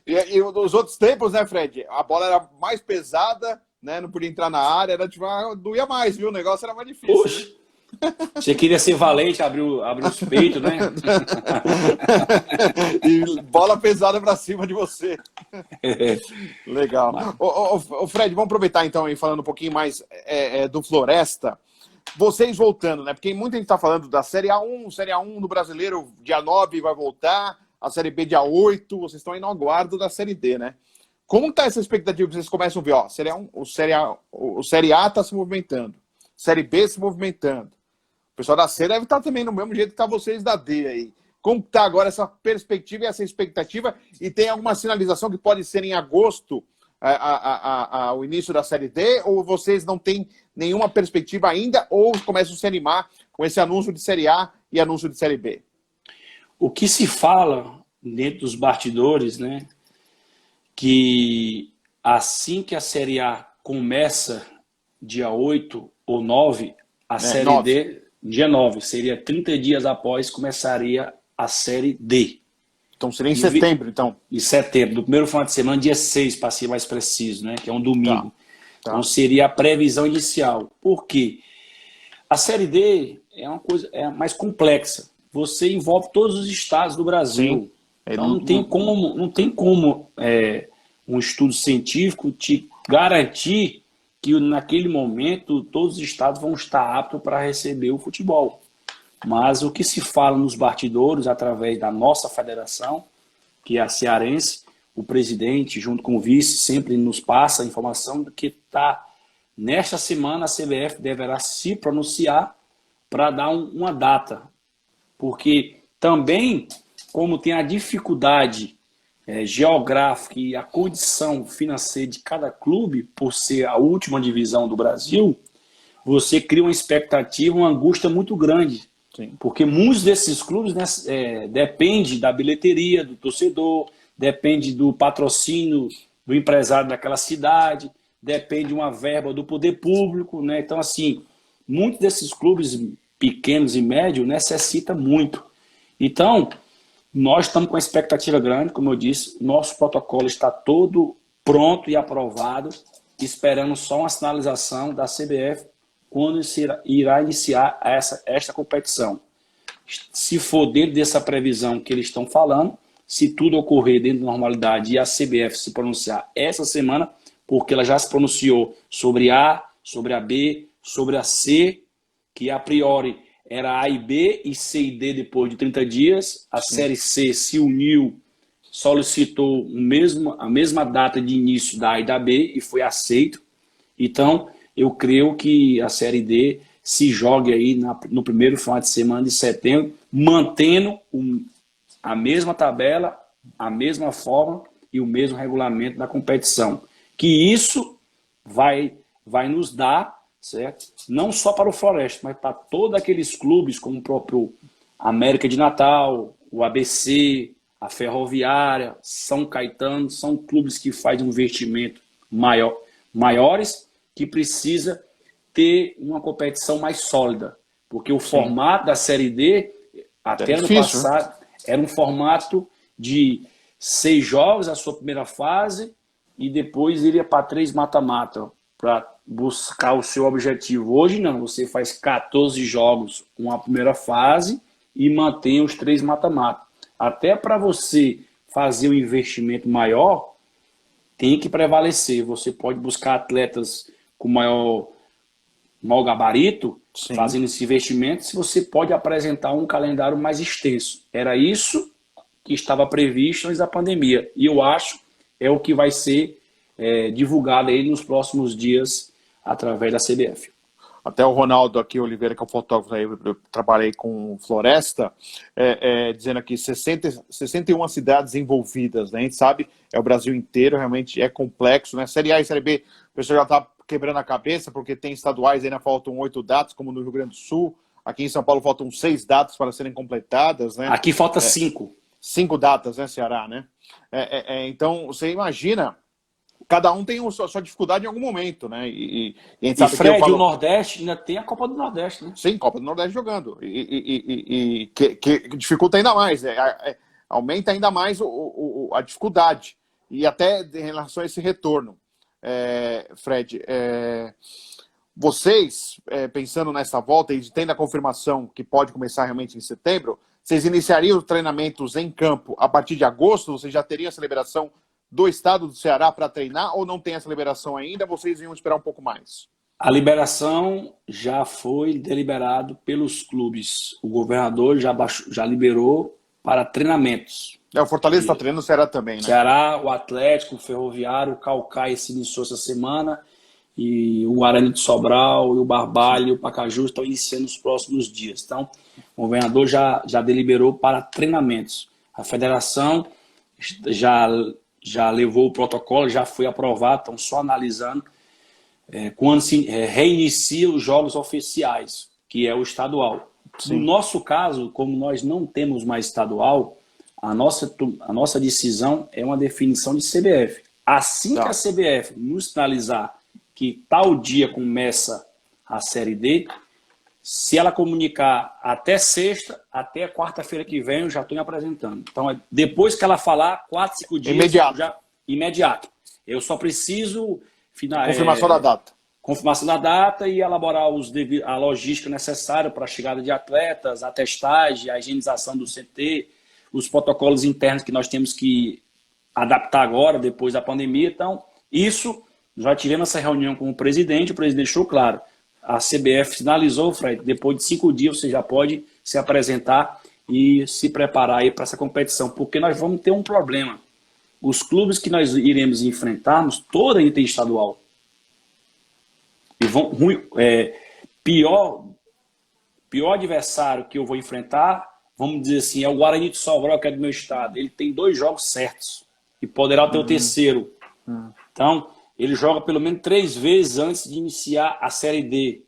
e nos outros tempos, né, Fred? A bola era mais pesada, né? Não podia entrar na área, era tipo, doía mais, viu? O negócio era mais difícil. Poxa, você queria ser valente, abrir os peitos, né? E bola pesada pra cima de você. Legal. Ô, Fred, vamos aproveitar então aí, falando um pouquinho mais do Floresta. Vocês voltando, né? Porque muita gente tá falando da Série A1 do Brasileiro, dia 9 vai voltar, a Série B dia 8, vocês estão aí no aguardo da Série D, né? Como tá essa expectativa que vocês começam a ver? Ó, o Série A tá se movimentando, Série B se movimentando. O pessoal da C deve estar também no mesmo jeito que tá vocês da D aí. Como está agora essa perspectiva e essa expectativa? E tem alguma sinalização que pode ser em agosto, o início da Série D? Ou vocês não têm nenhuma perspectiva ainda? Ou começam a se animar com esse anúncio de Série A e anúncio de Série B? O que se fala dentro dos bastidores, né? Que assim que a Série A começa, dia 8 ou 9, a Série 9. D, dia 9, seria 30 dias após, começaria a Série D. Então seria em setembro, então? Em setembro, do primeiro final de semana, dia 6, para ser mais preciso, né? Que é um domingo. Tá. Então seria a previsão inicial. Por quê? A Série D é uma coisa mais complexa. Você envolve todos os estados do Brasil. Sim. Então não tem como um estudo científico te garantir que naquele momento todos os estados vão estar aptos para receber o futebol. Mas o que se fala nos bastidores, através da nossa federação, que é a cearense, o presidente, junto com o vice, sempre nos passa a informação de que nesta semana a CBF deverá se pronunciar para dar uma data. Porque também, como tem a dificuldade geográfica e a condição financeira de cada clube, por ser a última divisão do Brasil, você cria uma expectativa, uma angústia muito grande. Sim. Porque muitos desses clubes, né, dependem da bilheteria do torcedor, depende do patrocínio do empresário daquela cidade, depende de uma verba do poder público, né? Então, assim, muitos desses clubes pequenos e médios necessitam muito. Então, nós estamos com uma expectativa grande, como eu disse, nosso protocolo está todo pronto e aprovado, esperando só uma sinalização da CBF quando irá iniciar esta competição. Se for dentro dessa previsão que eles estão falando, se tudo ocorrer dentro da normalidade e a CBF se pronunciar essa semana, porque ela já se pronunciou sobre A, sobre a B, sobre a C, que a priori era A e B e C e D depois de 30 dias. A Série C se uniu, solicitou a mesma data de início da A e da B e foi aceito. Então, eu creio que a Série D se jogue aí no primeiro final de semana de setembro, mantendo a mesma tabela, a mesma forma e o mesmo regulamento da competição. Que isso vai nos dar, certo? Não só para o Floresta, mas para todos aqueles clubes, como o próprio América de Natal, o ABC, a Ferroviária, São Caetano, são clubes que fazem um investimento maiores, que precisa ter uma competição mais sólida. Porque o formato da Série D, até ano passado, era um formato de 6 jogos, a sua primeira fase, e depois iria para 3 mata-mata, para buscar o seu objetivo. Hoje não, você faz 14 jogos, uma primeira fase, e mantém os 3 mata-mata. Até para você fazer um investimento maior, tem que prevalecer. Você pode buscar atletas com maior gabarito, fazendo esse investimento, se você pode apresentar um calendário mais extenso. Era isso que estava previsto antes da pandemia. E eu acho é o que vai ser divulgado aí nos próximos dias através da CBF. Até o Ronaldo aqui, Oliveira, que é o fotógrafo aí, eu trabalhei com Floresta, dizendo aqui 61 cidades envolvidas, né? A gente sabe, é o Brasil inteiro, realmente é complexo, né? Série A e Série B, o pessoal já está quebrando a cabeça, porque tem estaduais, ainda faltam 8 datas, como no Rio Grande do Sul. Aqui em São Paulo faltam 6 datas para serem completadas, né? Aqui falta 5. 5 datas, né, Ceará, né? Então, você imagina, cada um tem a sua dificuldade em algum momento, né? E a gente sabe Fred, que o Nordeste ainda tem a Copa do Nordeste, né? Sim, Copa do Nordeste jogando. Que dificulta ainda mais, aumenta ainda mais a dificuldade. E até em relação a esse retorno. Fred, vocês, pensando nessa volta e tendo a confirmação que pode começar realmente em setembro, vocês iniciariam os treinamentos em campo a partir de agosto? Vocês já teriam a celebração do estado do Ceará para treinar ou não tem essa liberação ainda? Vocês iam esperar um pouco mais? A liberação já foi deliberado pelos clubes. O governador já liberou para treinamentos. O Fortaleza está treinando, o Ceará também, né? Ceará, o Atlético, o Ferroviário, o Caucaia se iniciou essa semana, e o Guarani de Sobral, e o Barbalho, e o Pacaju estão iniciando nos próximos dias. Então, o governador já deliberou para treinamentos. A federação já levou o protocolo, já foi aprovado, estão só analisando quando se reinicia os jogos oficiais, que é o estadual. Sim. No nosso caso, como nós não temos mais estadual, a nossa decisão é uma definição de CBF. Assim que a CBF nos sinalizar que tal dia começa a Série D, se ela comunicar até sexta, até quarta-feira que vem, eu já estou me apresentando. Então, depois que ela falar, 4, 5 dias... Imediato. Eu só preciso... Confirmação da data. Confirmação da data e elaborar a logística necessária para a chegada de atletas, a testagem, a higienização do CT, os protocolos internos que nós temos que adaptar agora, depois da pandemia. Então, isso, já tivemos essa reunião com o presidente deixou claro. A CBF sinalizou, Fred, depois de 5 dias você já pode se apresentar e se preparar aí para essa competição, porque nós vamos ter um problema. Os clubes que nós iremos enfrentarmos, toda interestadual. E pior adversário que eu vou enfrentar, vamos dizer assim, é o Guarani de Sobral, que é do meu estado. Ele tem 2 jogos certos e poderá ter o terceiro. Então, ele joga pelo menos 3 vezes antes de iniciar a Série D.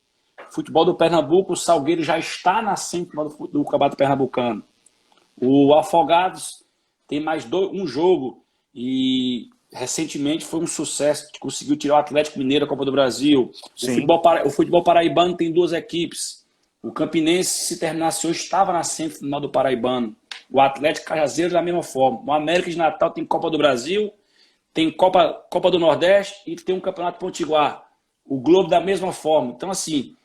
Futebol do Pernambuco, o Salgueiro já está na semifinal do Campeonato Pernambucano. O Afogados tem mais um jogo e recentemente foi um sucesso, que conseguiu tirar o Atlético Mineiro da Copa do Brasil. O futebol paraibano tem 2 equipes. O Campinense, se terminasse hoje, estava na semifinal do Paraibano. O Atlético Cajazeiro da mesma forma. O América de Natal tem Copa do Brasil, tem Copa do Nordeste e tem um Campeonato Potiguar. O Globo da mesma forma. Então, assim,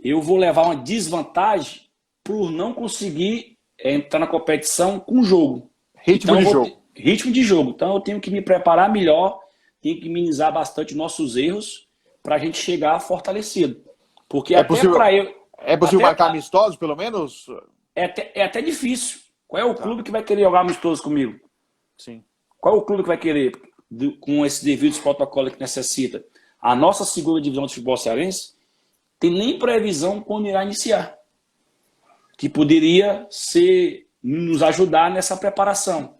eu vou levar uma desvantagem por não conseguir entrar na competição com jogo. Ritmo de jogo. Então, eu tenho que me preparar melhor, tenho que minimizar bastante nossos erros para a gente chegar fortalecido. Porque É possível marcar amistosos, pelo menos? É até difícil. Qual é o clube que vai querer jogar amistoso comigo? Sim. Qual é o clube que vai querer, com esses devidos protocolos que necessita? A nossa segunda divisão de futebol cearense tem nem previsão quando irá iniciar, que poderia nos ajudar nessa preparação.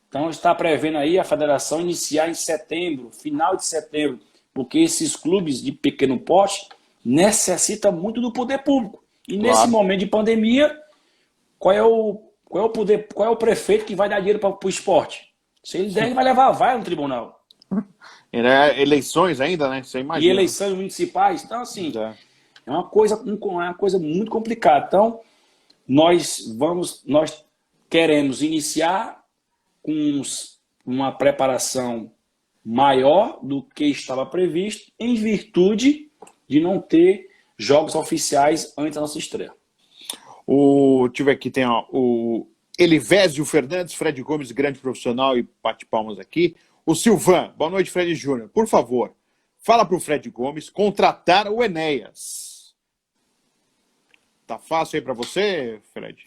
Então está prevendo aí a federação iniciar em setembro, final de setembro, porque esses clubes de pequeno porte necessitam muito do poder público. E nesse momento de pandemia, qual é o prefeito que vai dar dinheiro para o esporte? Se ele der, ele vai levar a vai no tribunal. Eleições ainda, né? Você imagina. E eleições municipais. Então, assim, é uma coisa muito complicada. Então, nós queremos iniciar com uma preparação maior do que estava previsto, em virtude de não ter jogos oficiais antes da nossa estreia. Deixa eu ver aqui, tem o Elivésio Fernandes, Fred Gomes, grande profissional, e bate palmas aqui. O Silvan, boa noite, Fred Júnior. Por favor, fala para o Fred Gomes contratar o Enéas. Tá fácil aí para você, Fred?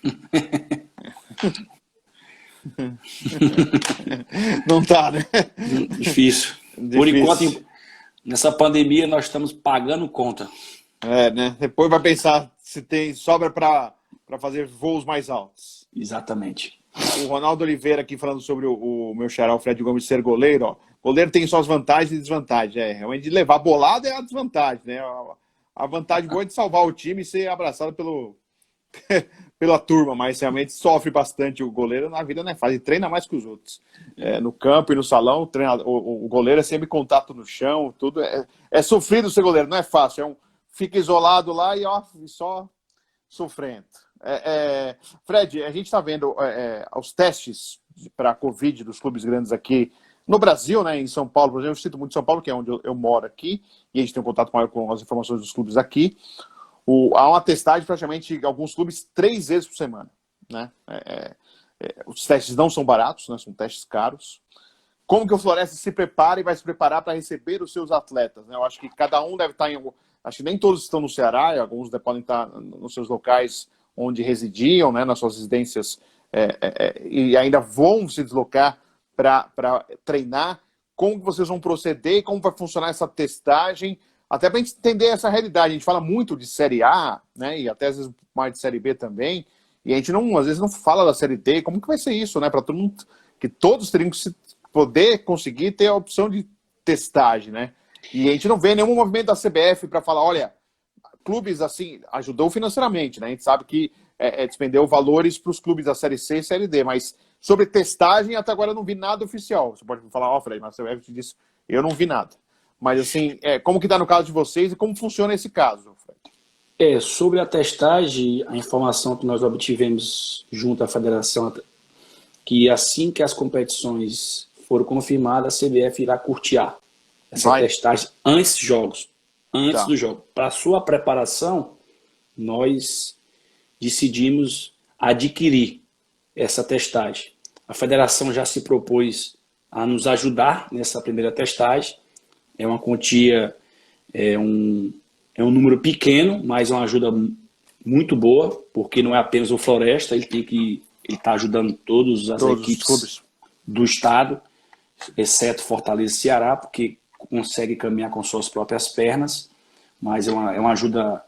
Não tá, né? Difícil. Por enquanto, nessa pandemia, nós estamos pagando conta. Né? Depois vai pensar se tem sobra para fazer voos mais altos. Exatamente. O Ronaldo Oliveira aqui falando sobre o meu xará, o Fred Gomes, ser goleiro. Ó. Goleiro tem suas vantagens e desvantagens. Realmente de levar bolada é a desvantagem, né? A vantagem boa é de salvar o time e ser abraçado pela turma, mas realmente sofre bastante o goleiro na vida, né? Faz e treina mais que os outros. No campo e no salão, o goleiro é sempre contato no chão, tudo. É sofrido ser goleiro, não é fácil. Fica isolado lá e só sofrendo. Fred, a gente está vendo os testes para a Covid dos clubes grandes aqui no Brasil, né, em São Paulo, por exemplo. Eu cito muito São Paulo, que é onde eu moro aqui, e a gente tem um contato maior com as informações dos clubes aqui. Há uma testagem praticamente em alguns clubes 3 vezes por semana. Né? Os testes não são baratos, né, são testes caros. Como que o Floresta se prepara e vai se preparar para receber os seus atletas? Né? Eu acho que cada um deve estar acho que nem todos estão no Ceará, alguns podem estar nos seus locais onde residiam, né, nas suas residências, e ainda vão se deslocar para treinar. Como que vocês vão proceder, como vai funcionar essa testagem, até para a gente entender essa realidade. A gente fala muito de Série A, né, e até às vezes mais de Série B também, e a gente às vezes não fala da Série D. Como que vai ser isso, né, para todo mundo, que todos teriam que poder conseguir ter a opção de testagem, né? E a gente não vê nenhum movimento da CBF para falar, olha, clubes assim, ajudou financeiramente, né? A gente sabe que despendeu valores para os clubes da Série C e Série D, mas sobre testagem até agora eu não vi nada oficial. Você pode me falar, Fred, mas a CBF disse, eu não vi nada. Mas assim, como que está no caso de vocês e como funciona esse caso, Fred? Sobre a testagem, a informação que nós obtivemos junto à federação, que assim que as competições forem confirmadas, a CBF irá curtear essa testagem antes dos jogos. Antes do jogo. Para a sua preparação, nós decidimos adquirir essa testagem. A federação já se propôs a nos ajudar nessa primeira testagem. É uma quantia, é um número pequeno, mas é uma ajuda muito boa, porque não é apenas o Floresta, ele está ajudando todas as equipes do estado, exceto Fortaleza e Ceará, porque consegue caminhar com suas próprias pernas, mas é uma ajuda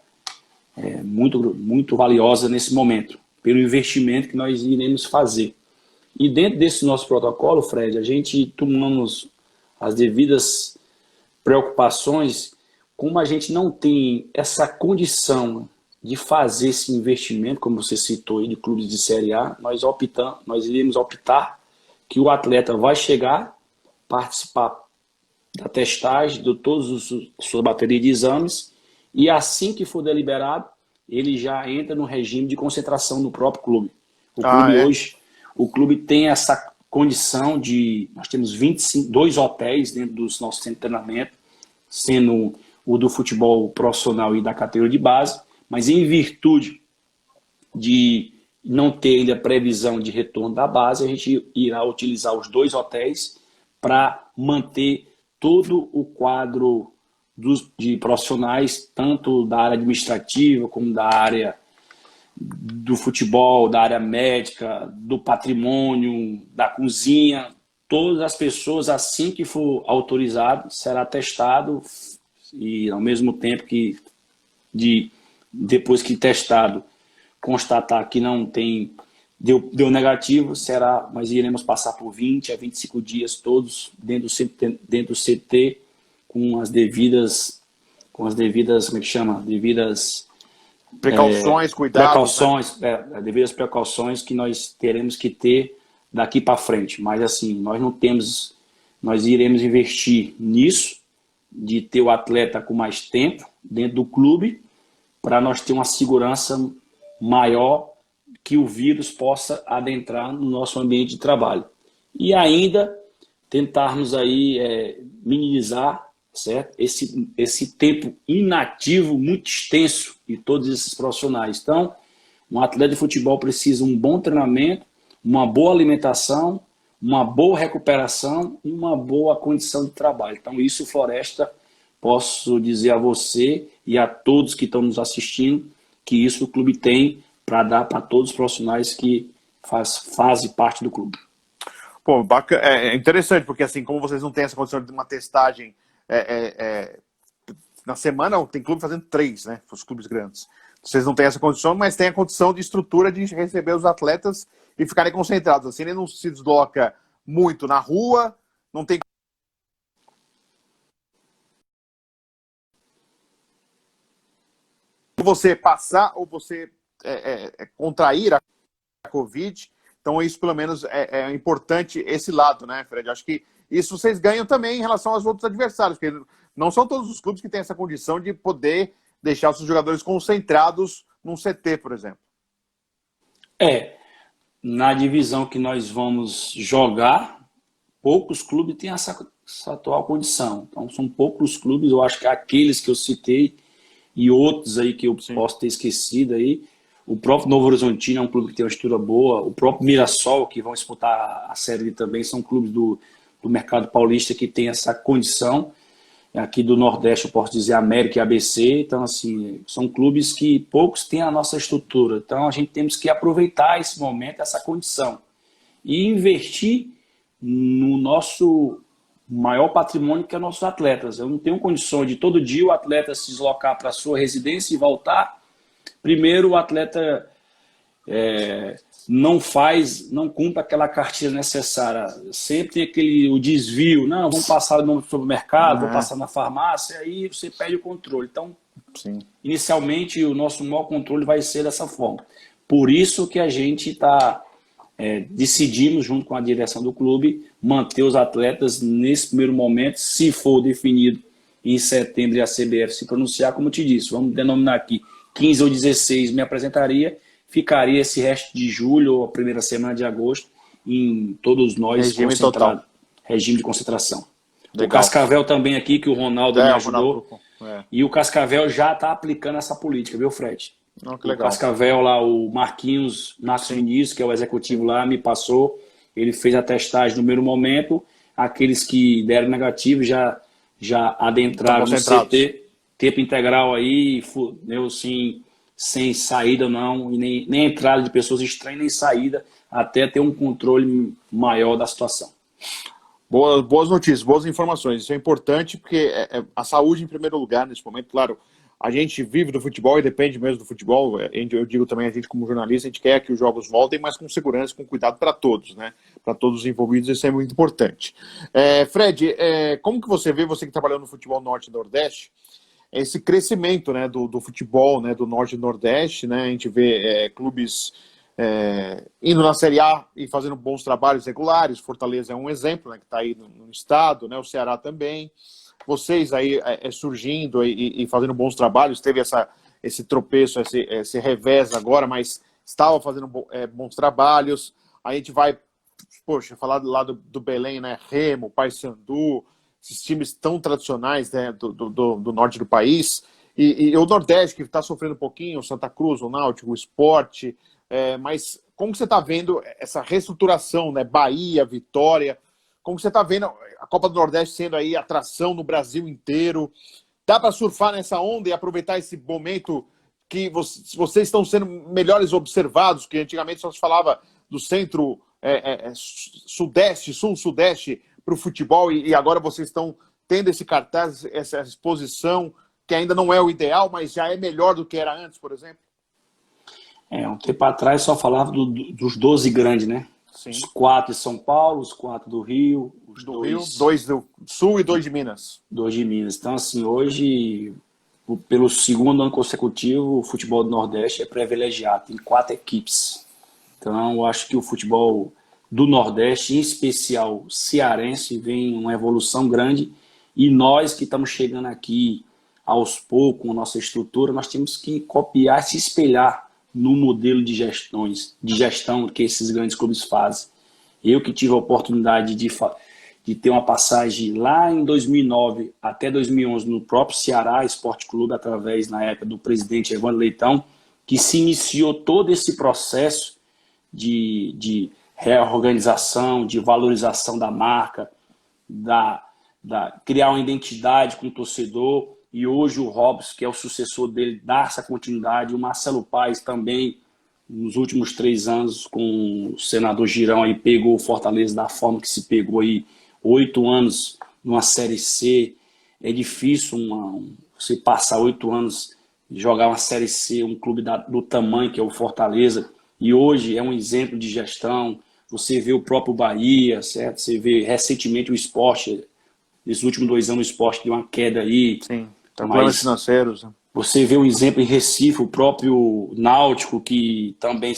muito, muito valiosa nesse momento, pelo investimento que nós iremos fazer. E dentro desse nosso protocolo, Fred, a gente tomamos as devidas preocupações, como a gente não tem essa condição de fazer esse investimento, como você citou aí, de clubes de Série A, nós iremos optar que o atleta vai chegar, participar da testagem, de todas as suas baterias de exames, e assim que for deliberado, ele já entra no regime de concentração do próprio clube. Hoje, o clube tem essa condição de... Nós temos 2 hotéis dentro dos nossos centros de treinamento, sendo o do futebol profissional e da categoria de base, mas em virtude de não ter ainda previsão de retorno da base, a gente irá utilizar os 2 hotéis para manter todo o quadro de profissionais, tanto da área administrativa como da área do futebol, da área médica, do patrimônio, da cozinha. Todas as pessoas, assim que for autorizado, será testado e, ao mesmo tempo que, depois que testado, constatar que não tem, deu negativo, nós iremos passar por 20 a 25 dias todos dentro do CT com as devidas, como é que chama? Devidas Precauções, cuidados. Devidas precauções que nós teremos que ter daqui para frente. Mas assim, nós iremos investir nisso, de ter o atleta com mais tempo dentro do clube, para nós ter uma segurança maior que o vírus possa adentrar no nosso ambiente de trabalho. E ainda tentarmos aí minimizar, certo? Esse tempo inativo muito extenso de todos esses profissionais. Então, um atleta de futebol precisa de um bom treinamento, uma boa alimentação, uma boa recuperação e uma boa condição de trabalho. Então, isso, Floresta, posso dizer a você e a todos que estão nos assistindo que isso o clube tem para dar para todos os profissionais que fazem parte do clube. Pô, bacana, é interessante, porque assim, como vocês não têm essa condição de uma testagem na semana, tem clube fazendo 3, né? Os clubes grandes. Vocês não têm essa condição, mas tem a condição de estrutura de receber os atletas e ficarem concentrados. Assim, ele não se desloca muito na rua, não tem você passar ou você contrair a Covid. Então, isso pelo menos é importante esse lado, né, Fred? Acho que isso vocês ganham também em relação aos outros adversários, porque não são todos os clubes que têm essa condição de poder deixar os seus jogadores concentrados num CT, por exemplo. Na divisão que nós vamos jogar, poucos clubes têm essa atual condição. Então, são poucos clubes, eu acho que aqueles que eu citei e outros aí que eu posso ter esquecido aí. O próprio Novo Horizontino é um clube que tem uma estrutura boa. O próprio Mirassol, que vão disputar a Série D também, são clubes do mercado paulista que tem essa condição. Aqui do Nordeste, eu posso dizer América e ABC. Então, assim, são clubes que poucos têm a nossa estrutura. Então, a gente temos que aproveitar esse momento, essa condição. E investir no nosso maior patrimônio, que é nossos atletas. Eu não tenho condições de todo dia o atleta se deslocar para a sua residência e voltar. Primeiro, o atleta não cumpre aquela cartilha necessária. Sempre tem o desvio. Não, vamos passar no supermercado, vamos passar na farmácia, aí você perde o controle. Então, inicialmente, o nosso maior controle vai ser dessa forma. Por isso que a gente decidimos, junto com a direção do clube, manter os atletas nesse primeiro momento, se for definido em setembro e a CBF se pronunciar, como eu te disse, vamos denominar aqui 15 ou 16, me apresentaria, ficaria esse resto de julho ou a primeira semana de agosto em todos nós concentrados. Regime de concentração. Legal. O Cascavel também aqui, que o Ronaldo me ajudou. E o Cascavel já está aplicando essa política, viu, Fred? O Cascavel lá, o Marquinhos Vinícius, que é o executivo lá, me passou. Ele fez a testagem no primeiro momento. Aqueles que deram negativo já adentraram no CT, tempo integral aí, sem saída não, e nem entrada de pessoas estranhas, nem saída, até ter um controle maior da situação. Boas notícias, boas informações. Isso é importante porque a saúde em primeiro lugar nesse momento. Claro, a gente vive do futebol e depende mesmo do futebol. Eu digo também, a gente como jornalista, a gente quer que os jogos voltem, mas com segurança, com cuidado para todos, né? Para todos os envolvidos, isso é muito importante. Fred, como que você vê, você que trabalhou no futebol norte e nordeste, esse crescimento, né, do futebol, né, do norte e nordeste, né? A gente vê clubes indo na Série A e fazendo bons trabalhos regulares. Fortaleza é um exemplo, né, que está aí no estado, né? O Ceará também. Vocês aí surgindo e fazendo bons trabalhos, teve esse tropeço, esse revés agora, mas estava fazendo bons trabalhos. A gente vai, falar do lado do Belém, né? Remo, Paysandu, esses times tão tradicionais, né, do norte do país. E o Nordeste, que está sofrendo um pouquinho, o Santa Cruz, o Náutico, o Sport. Mas como você está vendo essa reestruturação, né? Bahia, Vitória. Como você está vendo a Copa do Nordeste sendo aí atração no Brasil inteiro? Dá para surfar nessa onda e aproveitar esse momento que vocês estão sendo melhores observados, que antigamente só se falava do centro sudeste, sul-sudeste para o futebol, e agora vocês estão tendo esse cartaz, essa exposição, que ainda não é o ideal, mas já é melhor do que era antes, por exemplo? Um tempo atrás só falava dos 12 grandes, né? Sim. Os 4 de São Paulo, os 4 do Rio, os do Rio, 2 do Sul e 2 de Minas. 2 de Minas. Então, assim, hoje, pelo segundo ano consecutivo, o futebol do Nordeste é privilegiado. Tem 4 equipes. Então, eu acho que o futebol do Nordeste, em especial cearense, vem uma evolução grande. E nós que estamos chegando aqui aos poucos, com a nossa estrutura, nós temos que copiar, se espelhar no modelo de gestão que esses grandes clubes fazem. Eu que tive a oportunidade de ter uma passagem lá em 2009 até 2011 no próprio Ceará Esporte Clube, através, na época, do presidente Evandro Leitão, que se iniciou todo esse processo de reorganização, de valorização da marca, criar uma identidade com o torcedor. E hoje o Robson, que é o sucessor dele, dá essa continuidade. O Marcelo Paes também, nos últimos 3 anos, com o senador Girão, aí pegou o Fortaleza da forma que se pegou aí, 8 anos numa Série C. É difícil você passar 8 anos e jogar uma Série C, um clube do tamanho que é o Fortaleza. E hoje é um exemplo de gestão. Você vê o próprio Bahia, certo? Você vê recentemente o Sport. Nesses últimos 2 anos o Sport deu uma queda aí. Sim. Problemas financeiros. Você vê um exemplo em Recife, o próprio Náutico, que também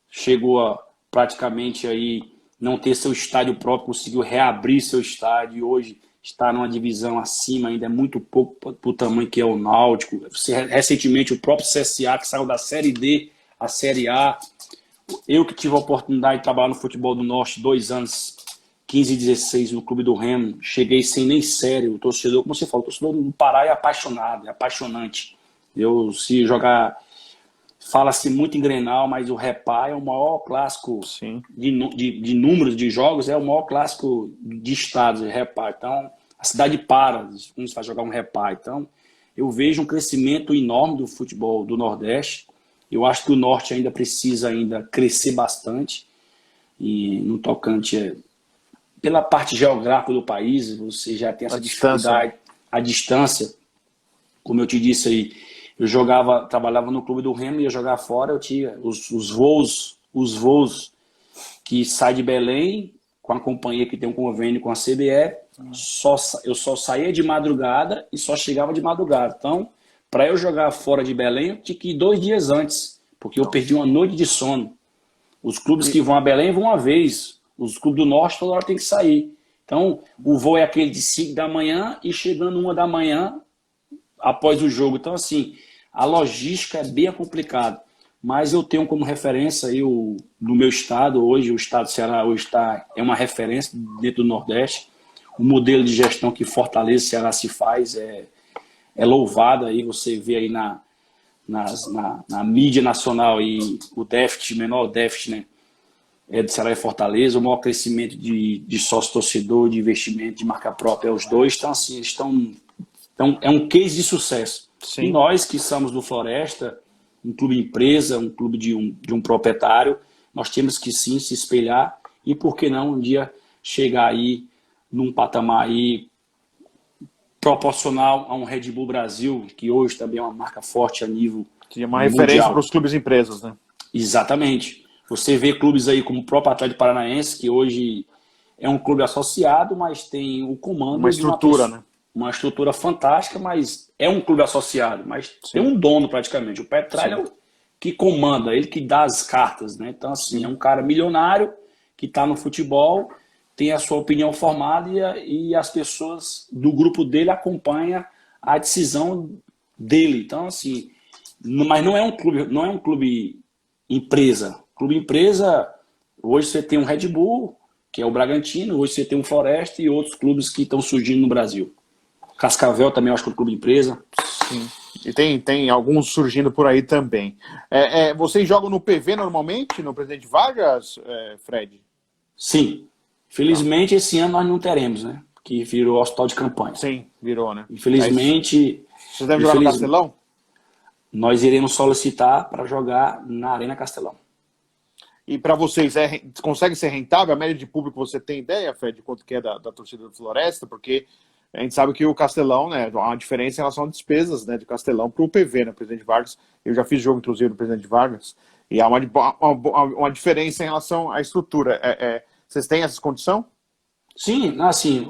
chegou a praticamente aí não ter seu estádio próprio, conseguiu reabrir seu estádio e hoje está numa divisão acima, ainda é muito pouco para o tamanho que é o Náutico. Recentemente o próprio CSA, que saiu da Série D à Série A. Eu que tive a oportunidade de trabalhar no futebol do Norte 2 anos, 15 e 16 no Clube do Remo, cheguei sem nem sério. O torcedor, como você falou, o torcedor do Pará é apaixonado, é apaixonante. Se jogar, fala-se muito em Grenal, mas o Repá é o maior clássico de números de jogos, é o maior clássico de estados, o Repá. Então, a cidade para quando se vai jogar um Repá. Então, eu vejo um crescimento enorme do futebol do Nordeste. Eu acho que o Norte ainda precisa crescer bastante. E no tocante pela parte geográfica do país, você já tem essa dificuldade, a distância. Como eu te disse aí, eu trabalhava no Clube do Remo, ia jogar fora, eu tinha os voos que saem de Belém, com a companhia que tem um convênio com a CBE, eu só saía de madrugada e só chegava de madrugada. Então, para eu jogar fora de Belém, eu tinha que ir 2 dias antes, porque eu perdi uma noite de sono. Os clubes que vão a Belém vão uma vez. Os clubes do Norte toda hora tem que sair. Então, o voo é aquele de 5 da manhã e chegando 1 da manhã após o jogo. Então, assim, a logística é bem complicada. Mas eu tenho como referência aí no meu estado, hoje, o estado do Ceará hoje é uma referência dentro do Nordeste. O modelo de gestão que Fortaleza e Ceará se faz é louvado. Aí você vê aí na mídia nacional aí, menor déficit, né? Do Ceará e Fortaleza, o maior crescimento de sócio-torcedor, de investimento, de marca própria, os dois. Então, assim, é um case de sucesso. Sim. E nós que somos do Floresta, um clube empresa, um clube de um proprietário, nós temos que sim se espelhar e, por que não, um dia chegar aí num patamar aí proporcional a um Red Bull Brasil, que hoje também é uma marca forte a nível mundial. É uma referência para os clubes empresas, né? Exatamente. Você vê clubes aí como o próprio Atlético Paranaense, que hoje é um clube associado, mas tem o comando. Uma estrutura, né? Uma estrutura fantástica, mas é um clube associado, mas tem um dono praticamente. O Petralha é o que comanda, ele que dá as cartas, né? Então, assim, é um cara milionário que está no futebol, tem a sua opinião formada e as pessoas do grupo dele acompanham a decisão dele. Então, assim, mas não é um clube empresa. Clube empresa, hoje você tem um Red Bull, que é o Bragantino, hoje você tem um Floresta e outros clubes que estão surgindo no Brasil. Cascavel também, eu acho que é um clube empresa. Sim, e tem alguns surgindo por aí também. Vocês jogam no PV normalmente, no Presidente Vargas, Fred? Sim. Felizmente esse ano nós não teremos, né? Que virou hospital de campanha. Sim, virou, né? Infelizmente, Vocês devem jogar no Castelão? Nós iremos solicitar para jogar na Arena Castelão. E para vocês, consegue ser rentável? A média de público, você tem ideia, Fred, de quanto que é da torcida do Floresta? Porque a gente sabe que o Castelão, né, há uma diferença em relação às despesas, né, de Castelão para o PV, né, Presidente Vargas. Eu já fiz jogo, inclusive, no Presidente Vargas, e há uma diferença em relação à estrutura. Vocês têm essa condição? Sim, assim,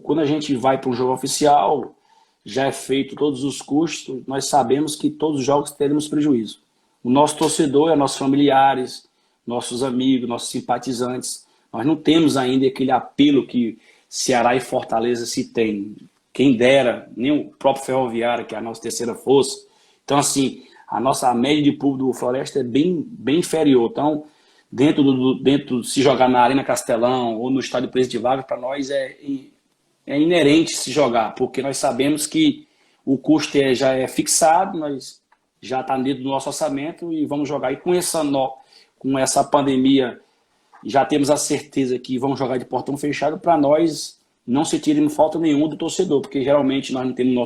quando a gente vai para um jogo oficial, já é feito todos os custos, nós sabemos que todos os jogos teremos prejuízo. O nosso torcedor é nossos familiares, nossos amigos, nossos simpatizantes. Nós não temos ainda aquele apelo que Ceará e Fortaleza se tem. Quem dera, nem o próprio Ferroviário, que é a nossa terceira força. Então, assim, a média de público do Floresta é bem inferior. Então, dentro se jogar na Arena Castelão ou no estádio Presidente Vargas, para nós é inerente se jogar, porque nós sabemos que o custo já é fixado, nós já está dentro do nosso orçamento e vamos jogar. E com essa pandemia, já temos a certeza que vamos jogar de portão fechado, para nós não se tire falta nenhuma do torcedor, porque geralmente nós não temos o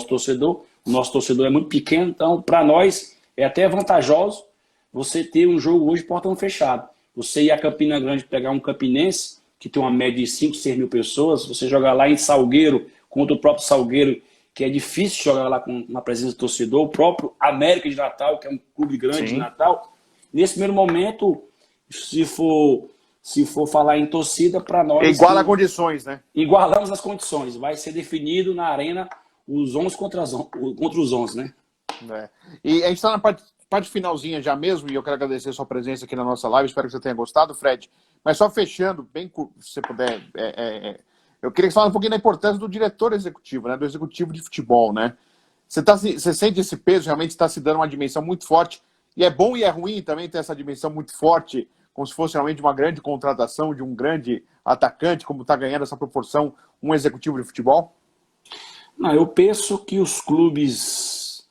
nosso torcedor é muito pequeno, então para nós é até vantajoso você ter um jogo hoje de portão fechado. Você ir a Campina Grande pegar um campinense, que tem uma média de 5, 6 mil pessoas, você jogar lá em Salgueiro, contra o próprio Salgueiro, que é difícil jogar lá com uma presença do torcedor, o próprio América de Natal, que é um clube grande de Natal. Nesse primeiro momento, se for falar em torcida, para nós... Iguala condições, né? Igualamos as condições. Vai ser definido na arena os 11 contra os 11, né? E a gente está na parte finalzinha já mesmo, e eu quero agradecer a sua presença aqui na nossa live. Espero que você tenha gostado, Fred. Mas só fechando, bem, se você puder... eu queria que você falasse um pouquinho da importância do diretor executivo, né? Do executivo de futebol, né? Você sente esse peso, realmente está se dando uma dimensão muito forte. E é bom e é ruim também ter essa dimensão muito forte, como se fosse realmente uma grande contratação de um grande atacante, como está ganhando essa proporção um executivo de futebol? Não, eu penso que os clubes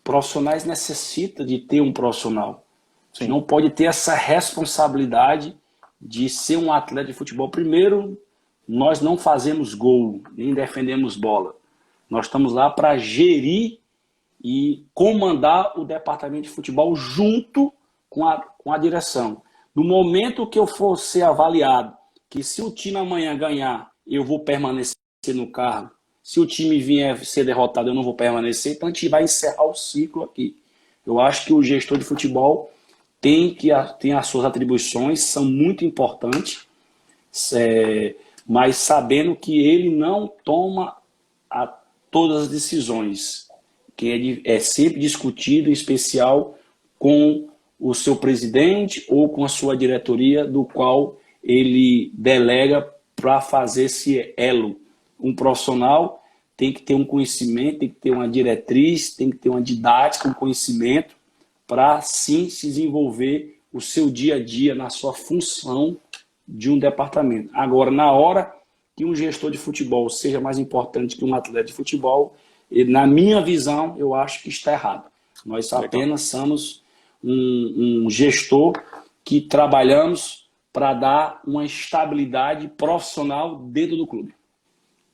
profissionais necessitam de ter um profissional. Sim. Não pode ter essa responsabilidade de ser um atleta de futebol. Primeiro, nós não fazemos gol, nem defendemos bola. Nós estamos lá para gerir e comandar o departamento de futebol junto com a direção. No momento que eu for ser avaliado, que se o time amanhã ganhar, eu vou permanecer no cargo. Se o time vier ser derrotado, eu não vou permanecer. Então a gente vai encerrar o ciclo aqui. Eu acho que o gestor de futebol tem as suas atribuições, são muito importantes, mas sabendo que ele não toma todas as decisões, que é sempre discutido, em especial com o seu presidente ou com a sua diretoria, do qual ele delega para fazer esse elo. Um profissional tem que ter um conhecimento, tem que ter uma diretriz, tem que ter uma didática, um conhecimento, para sim se desenvolver o seu dia a dia na sua função de um departamento. Agora, na hora que um gestor de futebol seja mais importante que um atleta de futebol, na minha visão, eu acho que está errado. Nós apenas somos um gestor que trabalhamos para dar uma estabilidade profissional dentro do clube.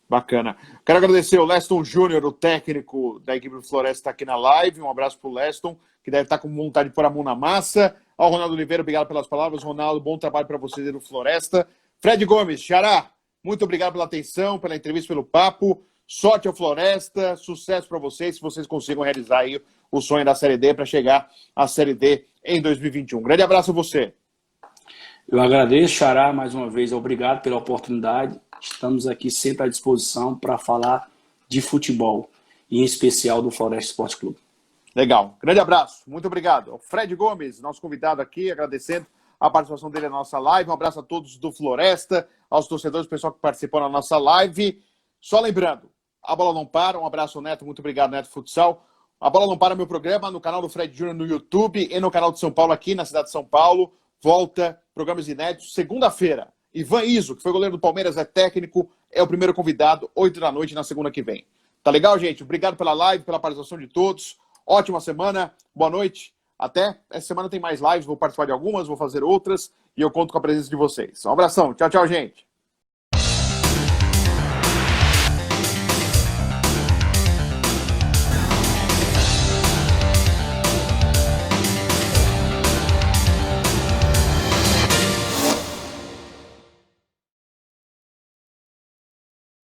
Bacana. Quero agradecer o Leston Júnior, o técnico da equipe do Floresta, está aqui na live. Um abraço para o Leston, que deve estar com vontade de pôr a mão na massa. Ao Ronaldo Oliveira, obrigado pelas palavras. Ronaldo, bom trabalho para vocês aí no Floresta. Fred Gomes, Xará, muito obrigado pela atenção, pela entrevista, pelo papo. Sorte ao Floresta, sucesso para vocês, se vocês consigam realizar aí o sonho da Série D para chegar à Série D em 2021. Grande abraço a você. Eu agradeço, Xará, mais uma vez. Obrigado pela oportunidade. Estamos aqui sempre à disposição para falar de futebol, e em especial do Floresta Esporte Clube. Legal. Grande abraço. Muito obrigado. Fred Gomes, nosso convidado aqui, agradecendo a participação dele na nossa live. Um abraço a todos do Floresta, aos torcedores, pessoal que participou na nossa live. Só lembrando, a bola não para. Um abraço, Neto. Muito obrigado, Neto Futsal. A bola não para, meu programa, no canal do Fred Júnior no YouTube e no canal de São Paulo, aqui na cidade de São Paulo. Volta, programas inéditos, segunda-feira. Ivan Iso, que foi goleiro do Palmeiras, é técnico, é o primeiro convidado, 8 da noite na segunda que vem. Tá legal, gente? Obrigado pela live, pela participação de todos. Ótima semana, boa noite. Até essa semana tem mais lives, vou participar de algumas, vou fazer outras e eu conto com a presença de vocês. Um abração, tchau, tchau, gente.